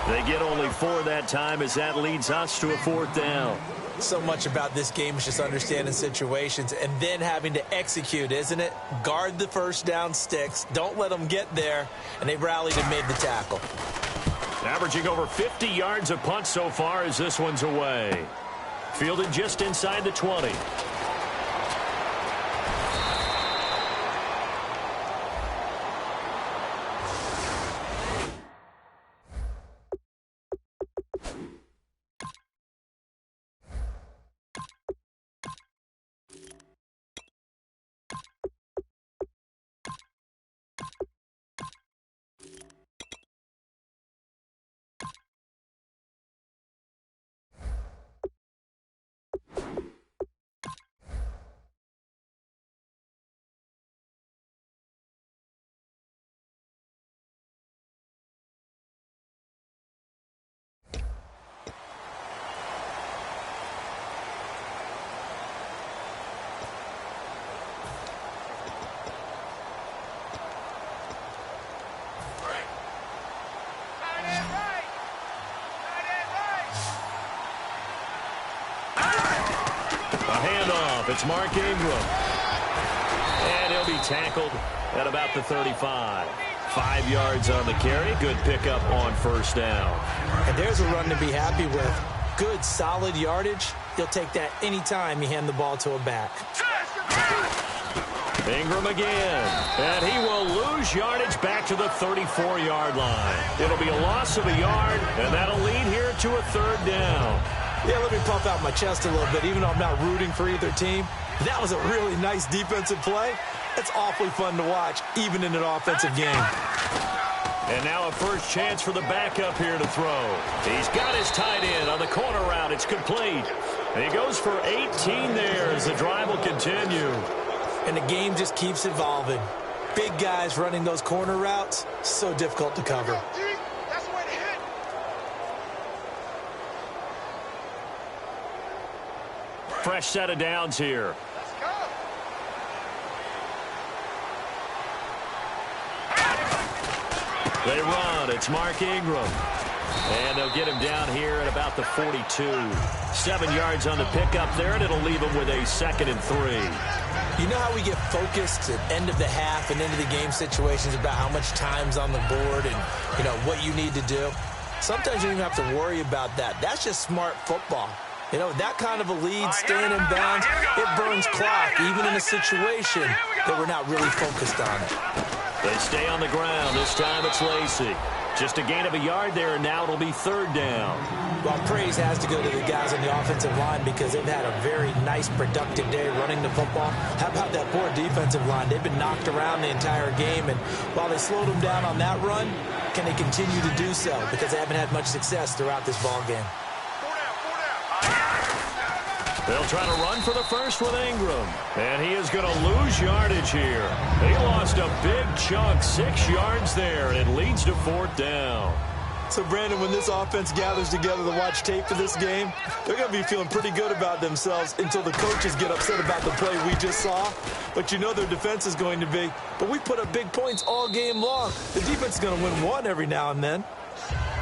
They get only 4 that time as that leads us to a 4th down. So much about this game is just understanding situations and then having to execute, isn't it? Guard the first down sticks. Don't let them get there. And they rallied and made the tackle. Averaging over 50 yards a punt so far as this one's away. Fielded just inside the 20. It's Mark Ingram. And he'll be tackled at about the 35. 5 yards on the carry. Good pickup on first down. And there's a run to be happy with. Good, solid yardage. You'll take that anytime you hand the ball to a back. Ingram again. And he will lose yardage back to the 34-yard line. It'll be a loss of a yard, and that'll lead here to a 3rd down. Yeah, let me puff out my chest a little bit, even though I'm not rooting for either team. That was a really nice defensive play. It's awfully fun to watch, even in an offensive game. And now a first chance for the backup here to throw. He's got his tight end on the corner route. It's complete. And he goes for 18 there as the drive will continue. And the game just keeps evolving. Big guys running those corner routes, so difficult to cover. That's the way to hit. Fresh set of downs here. Let's go. They run. It's Mark Ingram. And they'll get him down here at about the 42. 7 yards on the pickup there, and it'll leave him with a 2nd and 3. You know how we get focused at end of the half and into the game situations about how much time's on the board and, you know, what you need to do? Sometimes you don't even have to worry about that. That's just smart football. You know, that kind of a lead, staying in bounds, it burns clock, even in a situation that we're not really focused on it. They stay on the ground. This time it's Lacy. Just a gain of a yard there, and now it'll be 3rd down. Well, praise has to go to the guys on the offensive line because they've had a very nice, productive day running the football. How about that poor defensive line? They've been knocked around the entire game, and while they slowed them down on that run, can they continue to do so? Because they haven't had much success throughout this ball game. They'll try to run for the first with Ingram. And he is going to lose yardage here. He lost a big chunk, 6 yards there, and it leads to 4th down. So, Brandon, when this offense gathers together to watch tape for this game, they're going to be feeling pretty good about themselves until the coaches get upset about the play we just saw. But you know their defense is going to be. But we put up big points all game long. The defense is going to win one every now and then.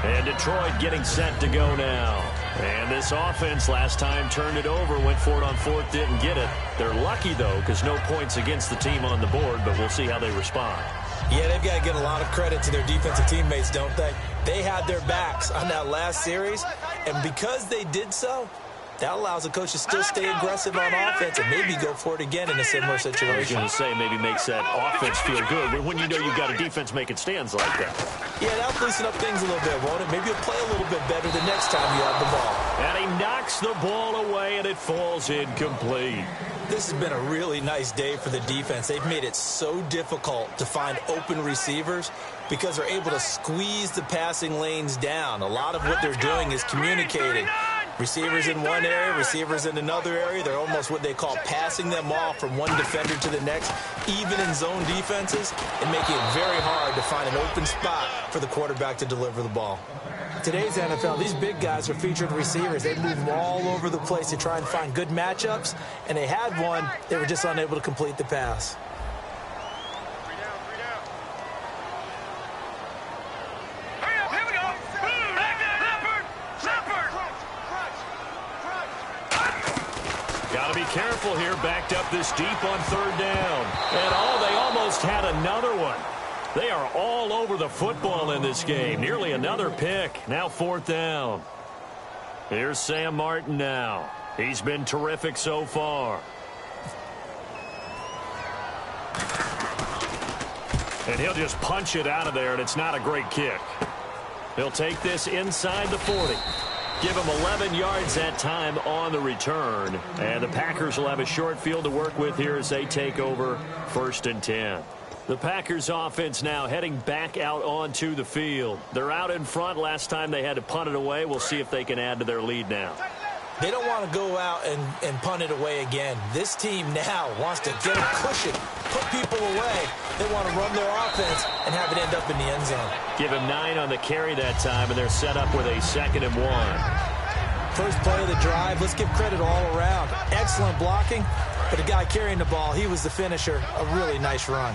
And Detroit getting set to go now. And this offense last time turned it over, went for it on 4th, didn't get it. They're lucky, though, because no points against the team on the board, but we'll see how they respond. Yeah, they've got to get a lot of credit to their defensive teammates, don't they? They had their backs on that last series, and because they did so, that allows the coach to still stay aggressive on offense and maybe go for it again in a similar situation. I was going to say maybe makes that offense feel good when you know you've got a defense making stands like that. Yeah, that'll loosen up things a little bit, won't it? Maybe you'll play a little bit better the next time you have the ball. And he knocks the ball away, and it falls incomplete. This has been a really nice day for the defense. They've made it so difficult to find open receivers because they're able to squeeze the passing lanes down. A lot of what they're doing is communicating. Receivers in one area, receivers in another area. They're almost what they call passing them off from one defender to the next, even in zone defenses, and making it very hard to find an open spot for the quarterback to deliver the ball. Today's NFL, these big guys are featured receivers. They move them all over the place to try and find good matchups, and they had one. They were just unable to complete the pass. Got to be careful here, backed up this deep on 3rd down. And they almost had another one. They are all over the football in this game. Nearly another pick. Now 4th down. Here's Sam Martin now. He's been terrific so far. And he'll just punch it out of there, and it's not a great kick. He'll take this inside the 40. Give him 11 yards that time on the return. And the Packers will have a short field to work with here as they take over 1st and 10. The Packers offense now heading back out onto the field. They're out in front. Last time they had to punt it away. We'll see if they can add to their lead now. They don't want to go out and punt it away again. This team now wants to get a cushion, put people away. They want to run their offense and have it end up in the end zone. Give him 9 on the carry that time, and they're set up with a 2nd and 1. First play of the drive. Let's give credit all around. Excellent blocking, but the guy carrying the ball, he was the finisher. A really nice run.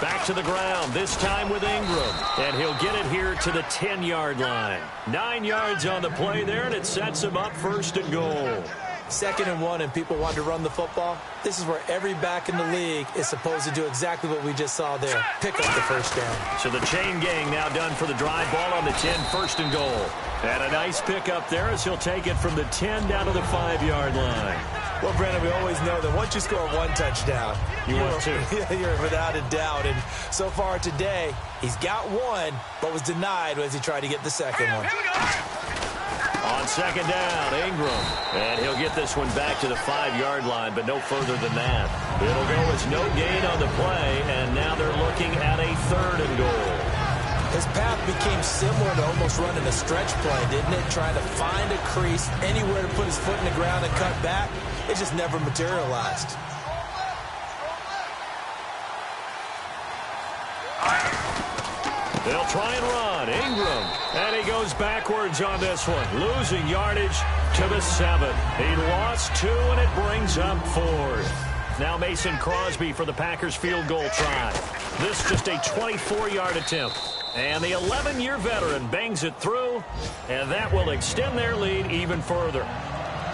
Back to the ground, this time with Ingram. And he'll get it here to the 10-yard line. 9 yards on the play there, and it sets him up 1st and goal. 2nd and 1, and people want to run the football. This is where every back in the league is supposed to do exactly what we just saw there. Pick up the 1st down. So the chain gang now done for the drive. Ball on the 10, 1st and goal. And a nice pickup there as he'll take it from the 10 down to the 5-yard line. Well, Brandon, we always know that once you score one touchdown, you want two. You're without a doubt. And so far today, he's got one, but was denied as he tried to get the second one. On 2nd down, Ingram. And he'll get this one back to the 5-yard line, but no further than that. It'll go as no gain on the play, and now they're looking at a 3rd and goal. His path became similar to almost running a stretch play, didn't it? Trying to find a crease, anywhere to put his foot in the ground and cut back. It just never materialized. They'll try and run. Ingram. And he goes backwards on this one. Losing yardage to the 7. He lost 2, and it brings up 4th. Now Mason Crosby for the Packers field goal try. This just a 24-yard attempt. And the 11-year veteran bangs it through, and that will extend their lead even further.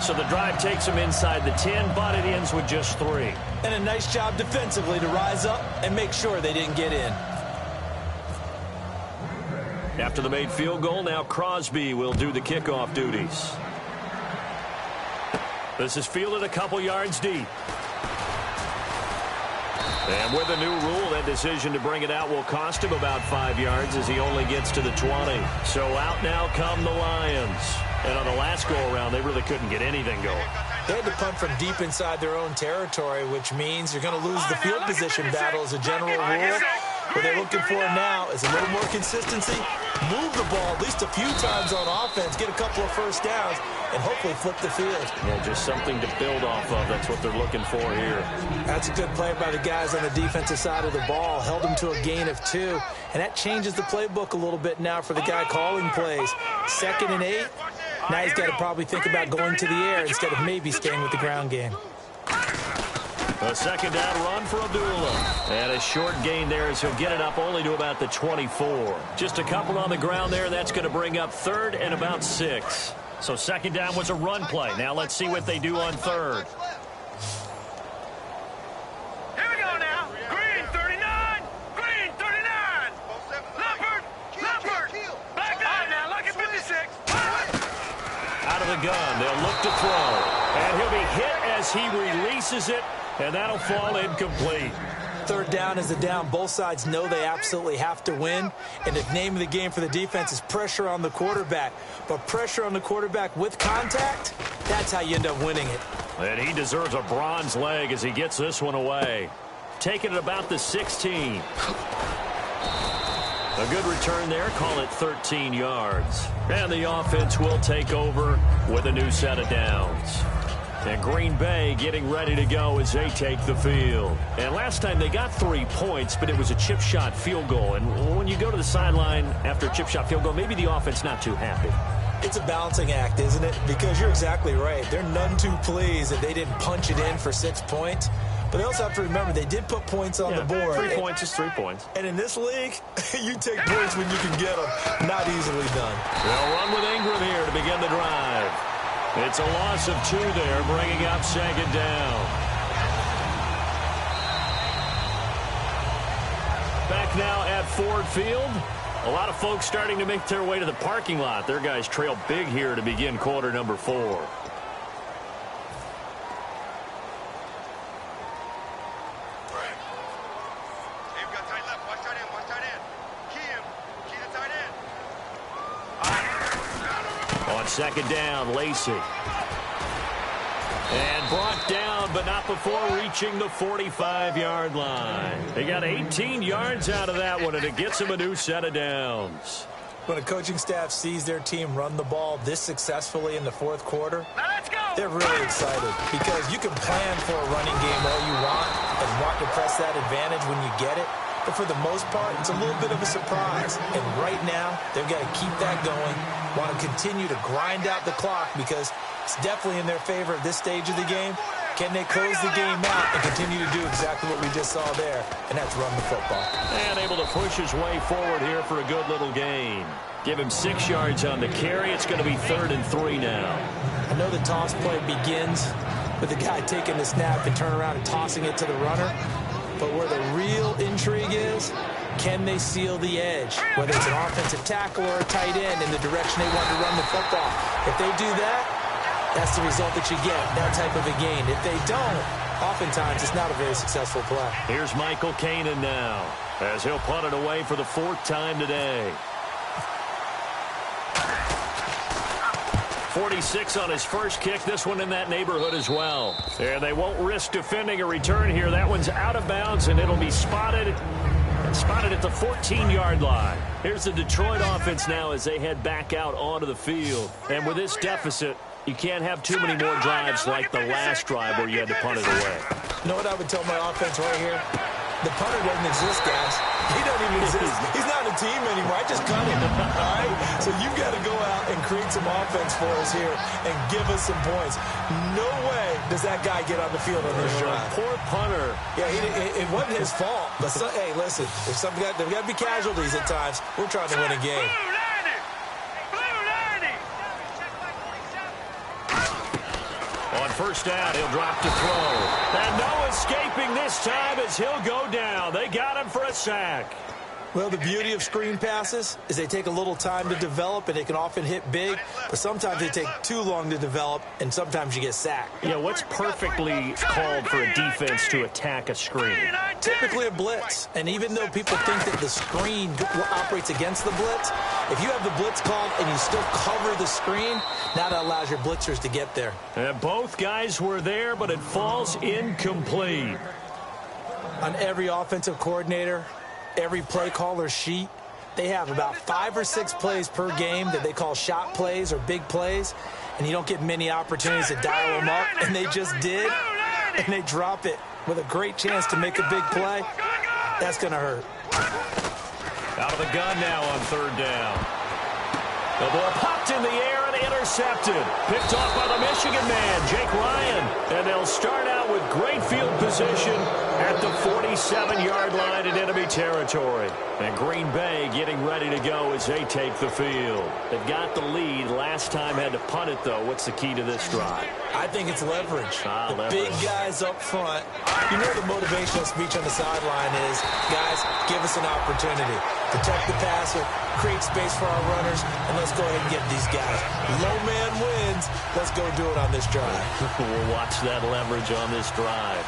So the drive takes them inside the 10, but it ends with just 3. And a nice job defensively to rise up and make sure they didn't get in. After the made field goal, now Crosby will do the kickoff duties. This is fielded a couple yards deep. And with the new rule, that decision to bring it out will cost him about 5 yards as he only gets to the 20. So out now come the Lions. And on the last go-around, they really couldn't get anything going. They had to punt from deep inside their own territory, which means you're going to lose the field position battle as a general rule. What they're looking for now is a little more consistency, move the ball at least a few times on offense, get a couple of first downs, and hopefully flip the field. Yeah, just something to build off of. That's what they're looking for here. That's a good play by the guys on the defensive side of the ball. Held them to a gain of 2, and that changes the playbook a little bit now for the guy calling plays. 2nd and 8. Now he's got to probably think about going to the air instead of maybe staying with the ground game. A 2nd down run for Abdullah. And a short gain there as he'll get it up only to about the 24. Just a couple on the ground there. That's going to bring up 3rd and about 6. So 2nd down was a run play. Now let's see what they do on 3rd. Here we go now. Green 39. Green 39. Leopard. Black eye now. Lucky 56. Out of the gun. They'll look to throw. And he'll be hit as he releases it. And that'll fall incomplete. 3rd down is a down. Both sides know they absolutely have to win. And the name of the game for the defense is pressure on the quarterback. But pressure on the quarterback with contact, that's how you end up winning it. And he deserves a bronze leg as he gets this one away. Taking it about the 16. A good return there. Call it 13 yards. And the offense will take over with a new set of downs. And Green Bay getting ready to go as they take the field. And last time they got 3 points, but it was a chip shot field goal. And when you go to the sideline after a chip shot field goal, maybe the offense not too happy. It's a balancing act, isn't it? Because you're exactly right. They're none too pleased that they didn't punch it in for 6 points. But they also have to remember they did put points on the board. 3 points is 3 points. And in this league, you take points when you can get them. Not easily done. They'll run with Ingram here to begin the drive. It's a loss of 2 there, bringing up 2nd down. Back now at Ford Field. A lot of folks starting to make their way to the parking lot. Their guys trail big here to begin quarter number 4. On 2nd down, Lacey. And brought down, but not before reaching the 45-yard line. They got 18 yards out of that one, and it gets them a new set of downs. When a coaching staff sees their team run the ball this successfully in the 4th quarter, they're really excited because you can plan for a running game all you want and want to press that advantage when you get it. But for the most part, it's a little bit of a surprise. And right now, they've got to keep that going, want to continue to grind out the clock because it's definitely in their favor at this stage of the game. Can they close the game out and continue to do exactly what we just saw there, and that's run the football. And able to push his way forward here for a good little gain. Give him 6 yards on the carry. It's going to be 3rd and 3 now. I know the toss play begins with the guy taking the snap and turn around and tossing it to the runner. But where the real intrigue is, can they seal the edge? Whether it's an offensive tackle or a tight end in the direction they want to run the football. If they do that, that's the result that you get, that type of a gain. If they don't, oftentimes it's not a very successful play. Here's Michael Kanan now as he'll punt it away for the 4th time today. 46 on his first kick. This one in that neighborhood as well. And they won't risk defending a return here. That one's out of bounds, and it'll be spotted at the 14-yard line. Here's the Detroit offense now as they head back out onto the field. And with this deficit, you can't have too many more drives like the last drive where you had to punt it away. You know what I would tell my offense right here? The punter doesn't exist, guys. He doesn't even exist. He's not a team anymore. I just cut him, all right? So you've got to go out and create some offense for us here and give us some points. No way does that guy get on the field on this drive. Poor punter. Yeah, it wasn't his fault. But, hey, listen, if there's got to be casualties at times. We're trying to win a game. On first down, he'll drop to throw. And no escaping this time as he'll go down. They got him for a sack. Well, the beauty of screen passes is they take a little time to develop, and they can often hit big, but sometimes they take too long to develop, and sometimes you get sacked. Yeah, what's perfectly called for a defense to attack a screen? Typically a blitz, and even though people think that the screen operates against the blitz, if you have the blitz called and you still cover the screen, now that allows your blitzers to get there. And both guys were there, but it falls incomplete. On every offensive coordinator, every play caller sheet, they have about 5 or 6 plays per game that they call shot plays or big plays, and you don't get many opportunities to dial them up, and they just did, and they drop it with a great chance to make a big play. That's going to hurt. Out of the gun now on third down. The ball popped in the air and intercepted. Picked off by the Michigan man, Jake Ryan. And they'll start out with great field position at the 47-yard line in enemy territory. And Green Bay getting ready to go as they take the field. They've got the lead. Last time had to punt it, though. What's the key to this drive? I think it's leverage. Leverage. Big guys up front. You know the motivational speech on the sideline is, guys, give us an opportunity. Protect the passer, create space for our runners, and let's go ahead and get these guys. Low man wins. Let's go do it on this drive. We'll watch that leverage on this drive.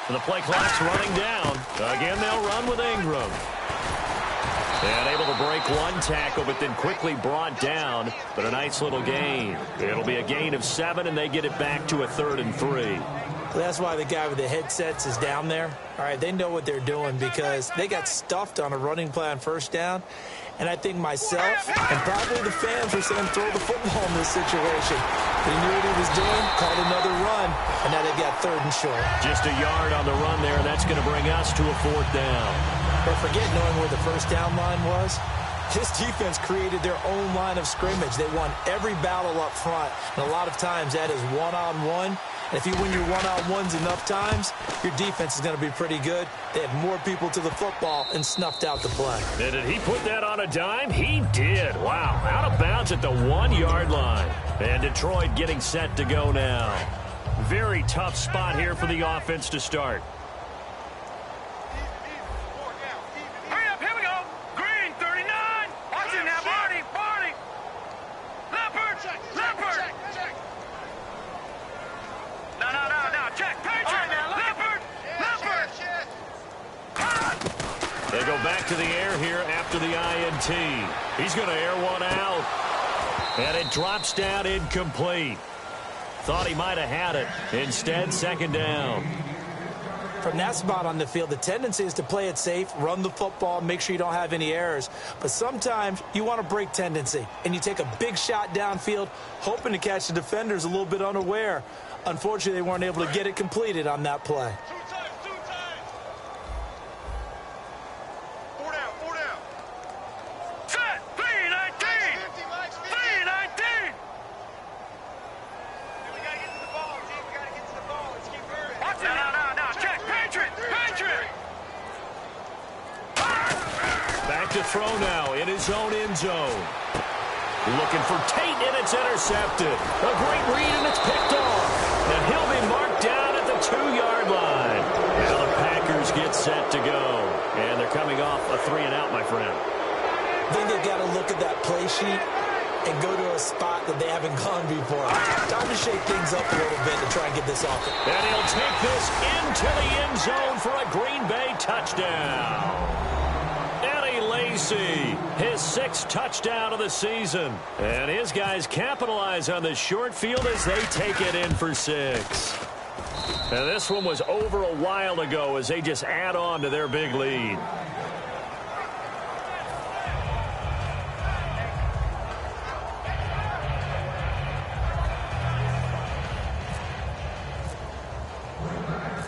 The play clock's running down. Again, they'll run with Ingram. And able to break one tackle, but then quickly brought down. But a nice little gain. It'll be a gain of 7, and they get it back to a 3rd and 3. That's why the guy with the headsets is down there. All right, they know what they're doing because they got stuffed on a running play on first down. And I think myself and probably the fans were saying throw the football in this situation. They knew what he was doing, called another run, and now they've got 3rd and short. Just a yard on the run there, and that's going to bring us to a 4th down. But forget knowing where the first down line was. This defense created their own line of scrimmage. They won every battle up front, and a lot of times that is one-on-one. And if you win your one-on-ones enough times, your defense is going to be pretty good. They had more people to the football and snuffed out the play. And did he put that on a dime? He did. Wow. Out of bounds at the 1-yard line. And Detroit getting set to go now. Very tough spot here for the offense to start. Hurry up, here we go. Green, 39. Watch it now, Barney. Leopard. No. Check. Patriot. Leopard. They go back to the air here after the INT. He's going to air one out. And it drops down incomplete. Thought he might have had it. Instead, 2nd down. From that spot on the field, the tendency is to play it safe, run the football, make sure you don't have any errors. But sometimes you want to break tendency, and you take a big shot downfield, hoping to catch the defenders a little bit unaware. Unfortunately, they weren't able to get it completed on that play. 2 times. 4 down. Set. 319. 319. We got to get to the ball, G. We got to get to the ball. Let's keep moving. Watch it. No. Check. Patriot. Back to throw now in his own end zone. Looking for Tate, and it's intercepted. A great read, and it's picked off. And he'll be marked down at the 2-yard line. Now the Packers get set to go. And they're coming off a 3-and-out, my friend. I think they've got to look at that play sheet and go to a spot that they haven't gone before. Time to shake things up a little bit to try and get this off. And he'll take this into the end zone for a Green Bay touchdown. Eddie Lacy, his 6th touchdown of the season. And his guys capitalize on the short field as they take it in for 6. And this one was over a while ago as they just add on to their big lead.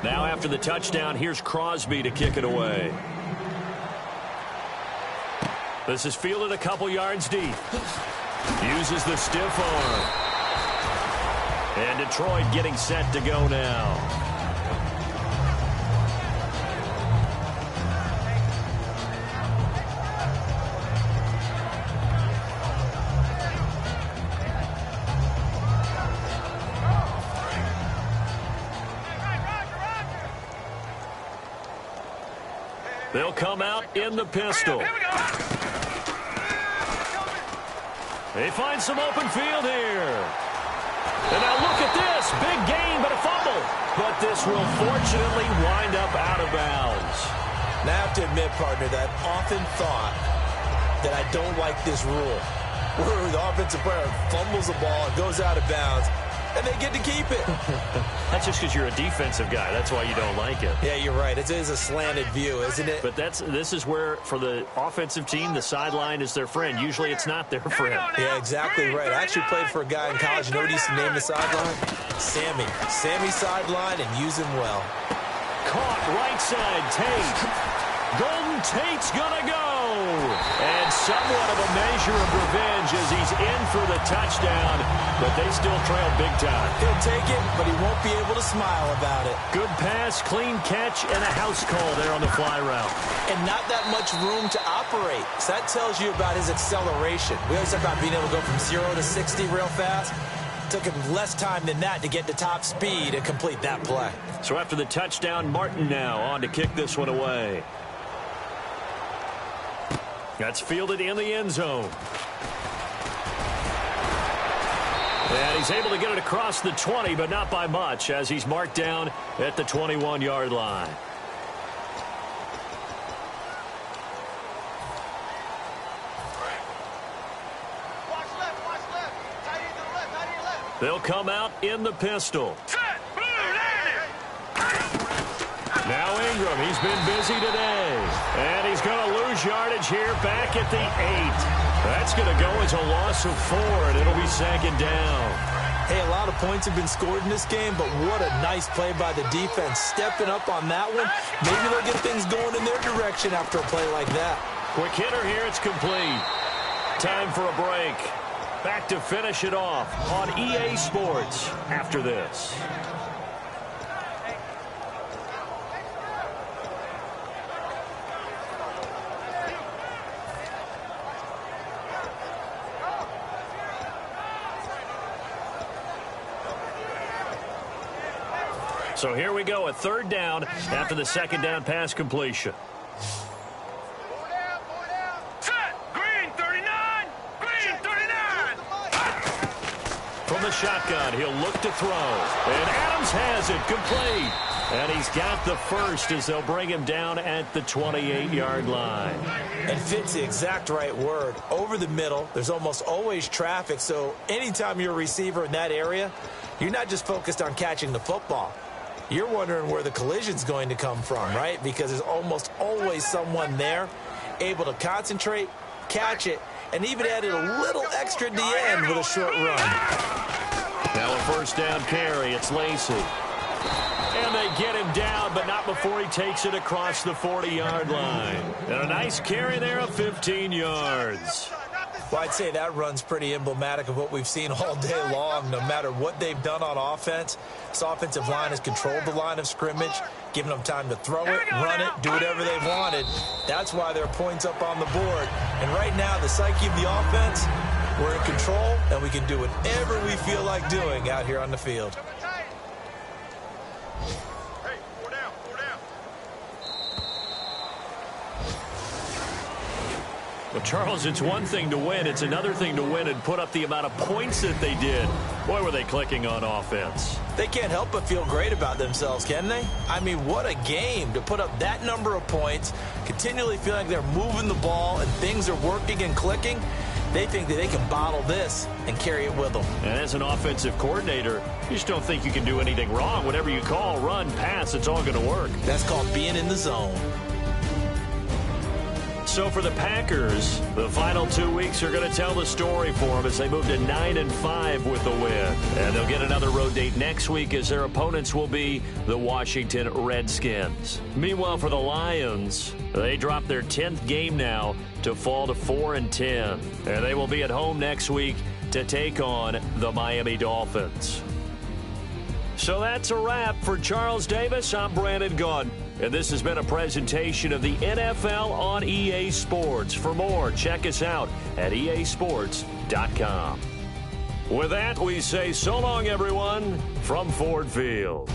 Now after the touchdown, here's Crosby to kick it away. This is fielded a couple yards deep. Uses the stiff arm. And Detroit getting set to go now. They'll come out in the pistol. They find some open field here. And now look at this. Big gain, but a fumble. But this will fortunately wind up out of bounds. Now I have to admit, partner, that I've often thought that I don't like this rule, where the offensive player fumbles the ball and goes out of bounds, and they get to keep it. That's just because you're a defensive guy. That's why you don't like it. Yeah, you're right. It is a slanted view, isn't it? But this is where, for the offensive team, the sideline is their friend. Usually it's not their friend. Yeah, exactly right. I actually played for a guy in college. You know what he used to name the sideline? Sammy. Sammy sideline, and use him well. Caught right side, Tate. Golden Tate's gonna go. And somewhat of a measure of revenge as he's in for the touchdown, but they still trail big time. He'll take it, but he won't be able to smile about it. Good pass, clean catch, and a house call there on the fly route. And not that much room to operate. So that tells you about his acceleration. We always talk about being able to go from 0 to 60 real fast. Took him less time than that to get to top speed and complete that play. So after the touchdown, Martin now on to kick this one away. That's fielded in the end zone. And he's able to get it across the 20, but not by much, as he's marked down at the 21-yard line. Watch left. Tight end to the left. They'll come out in the pistol. Now Ingram, he's been busy today. And he's going to lose yardage here back at the 8. That's going to go as a loss of 4, and it'll be second down. Hey, a lot of points have been scored in this game, but what a nice play by the defense. Stepping up on that one. Maybe they'll get things going in their direction after a play like that. Quick hitter here, it's complete. Time for a break. Back to finish it off on EA Sports after this. So here we go, a third down after the second down pass completion. Set. Green 39. Green 39. From the shotgun, he'll look to throw. And Adams has it complete. And he's got the first as they'll bring him down at the 28-yard line. And fits the exact right word. Over the middle, there's almost always traffic. So anytime you're a receiver in that area, you're not just focused on catching the football. You're wondering where the collision's going to come from, right? Because there's almost always someone there able to concentrate, catch it, and even added a little extra at the end with a short run. Now a first down carry. It's Lacy. And they get him down, but not before he takes it across the 40-yard line. And a nice carry there of 15 yards. Well, I'd say that run's pretty emblematic of what we've seen all day long. No matter what they've done on offense, this offensive line has controlled the line of scrimmage, given them time to throw it, run it, do whatever they wanted. That's why there are points up on the board. And right now, the psyche of the offense, we're in control, and we can do whatever we feel like doing out here on the field. Well, Charles, it's one thing to win. It's another thing to win and put up the amount of points that they did. Boy, were they clicking on offense. They can't help but feel great about themselves, can they? I mean, what a game to put up that number of points, continually feeling like they're moving the ball and things are working and clicking. They think that they can bottle this and carry it with them. And as an offensive coordinator, you just don't think you can do anything wrong. Whatever you call, run, pass, it's all going to work. That's called being in the zone. So for the Packers, the final 2 weeks are going to tell the story for them as they move to 9-5 with the win. And they'll get another road date next week as their opponents will be the Washington Redskins. Meanwhile, for the Lions, they drop their 10th game now to fall to 4-10. And they will be at home next week to take on the Miami Dolphins. So that's a wrap for Charles Davis. I'm Brandon Gaudin. And this has been a presentation of the NFL on EA Sports. For more, check us out at easports.com. With that, we say so long, everyone, from Ford Field.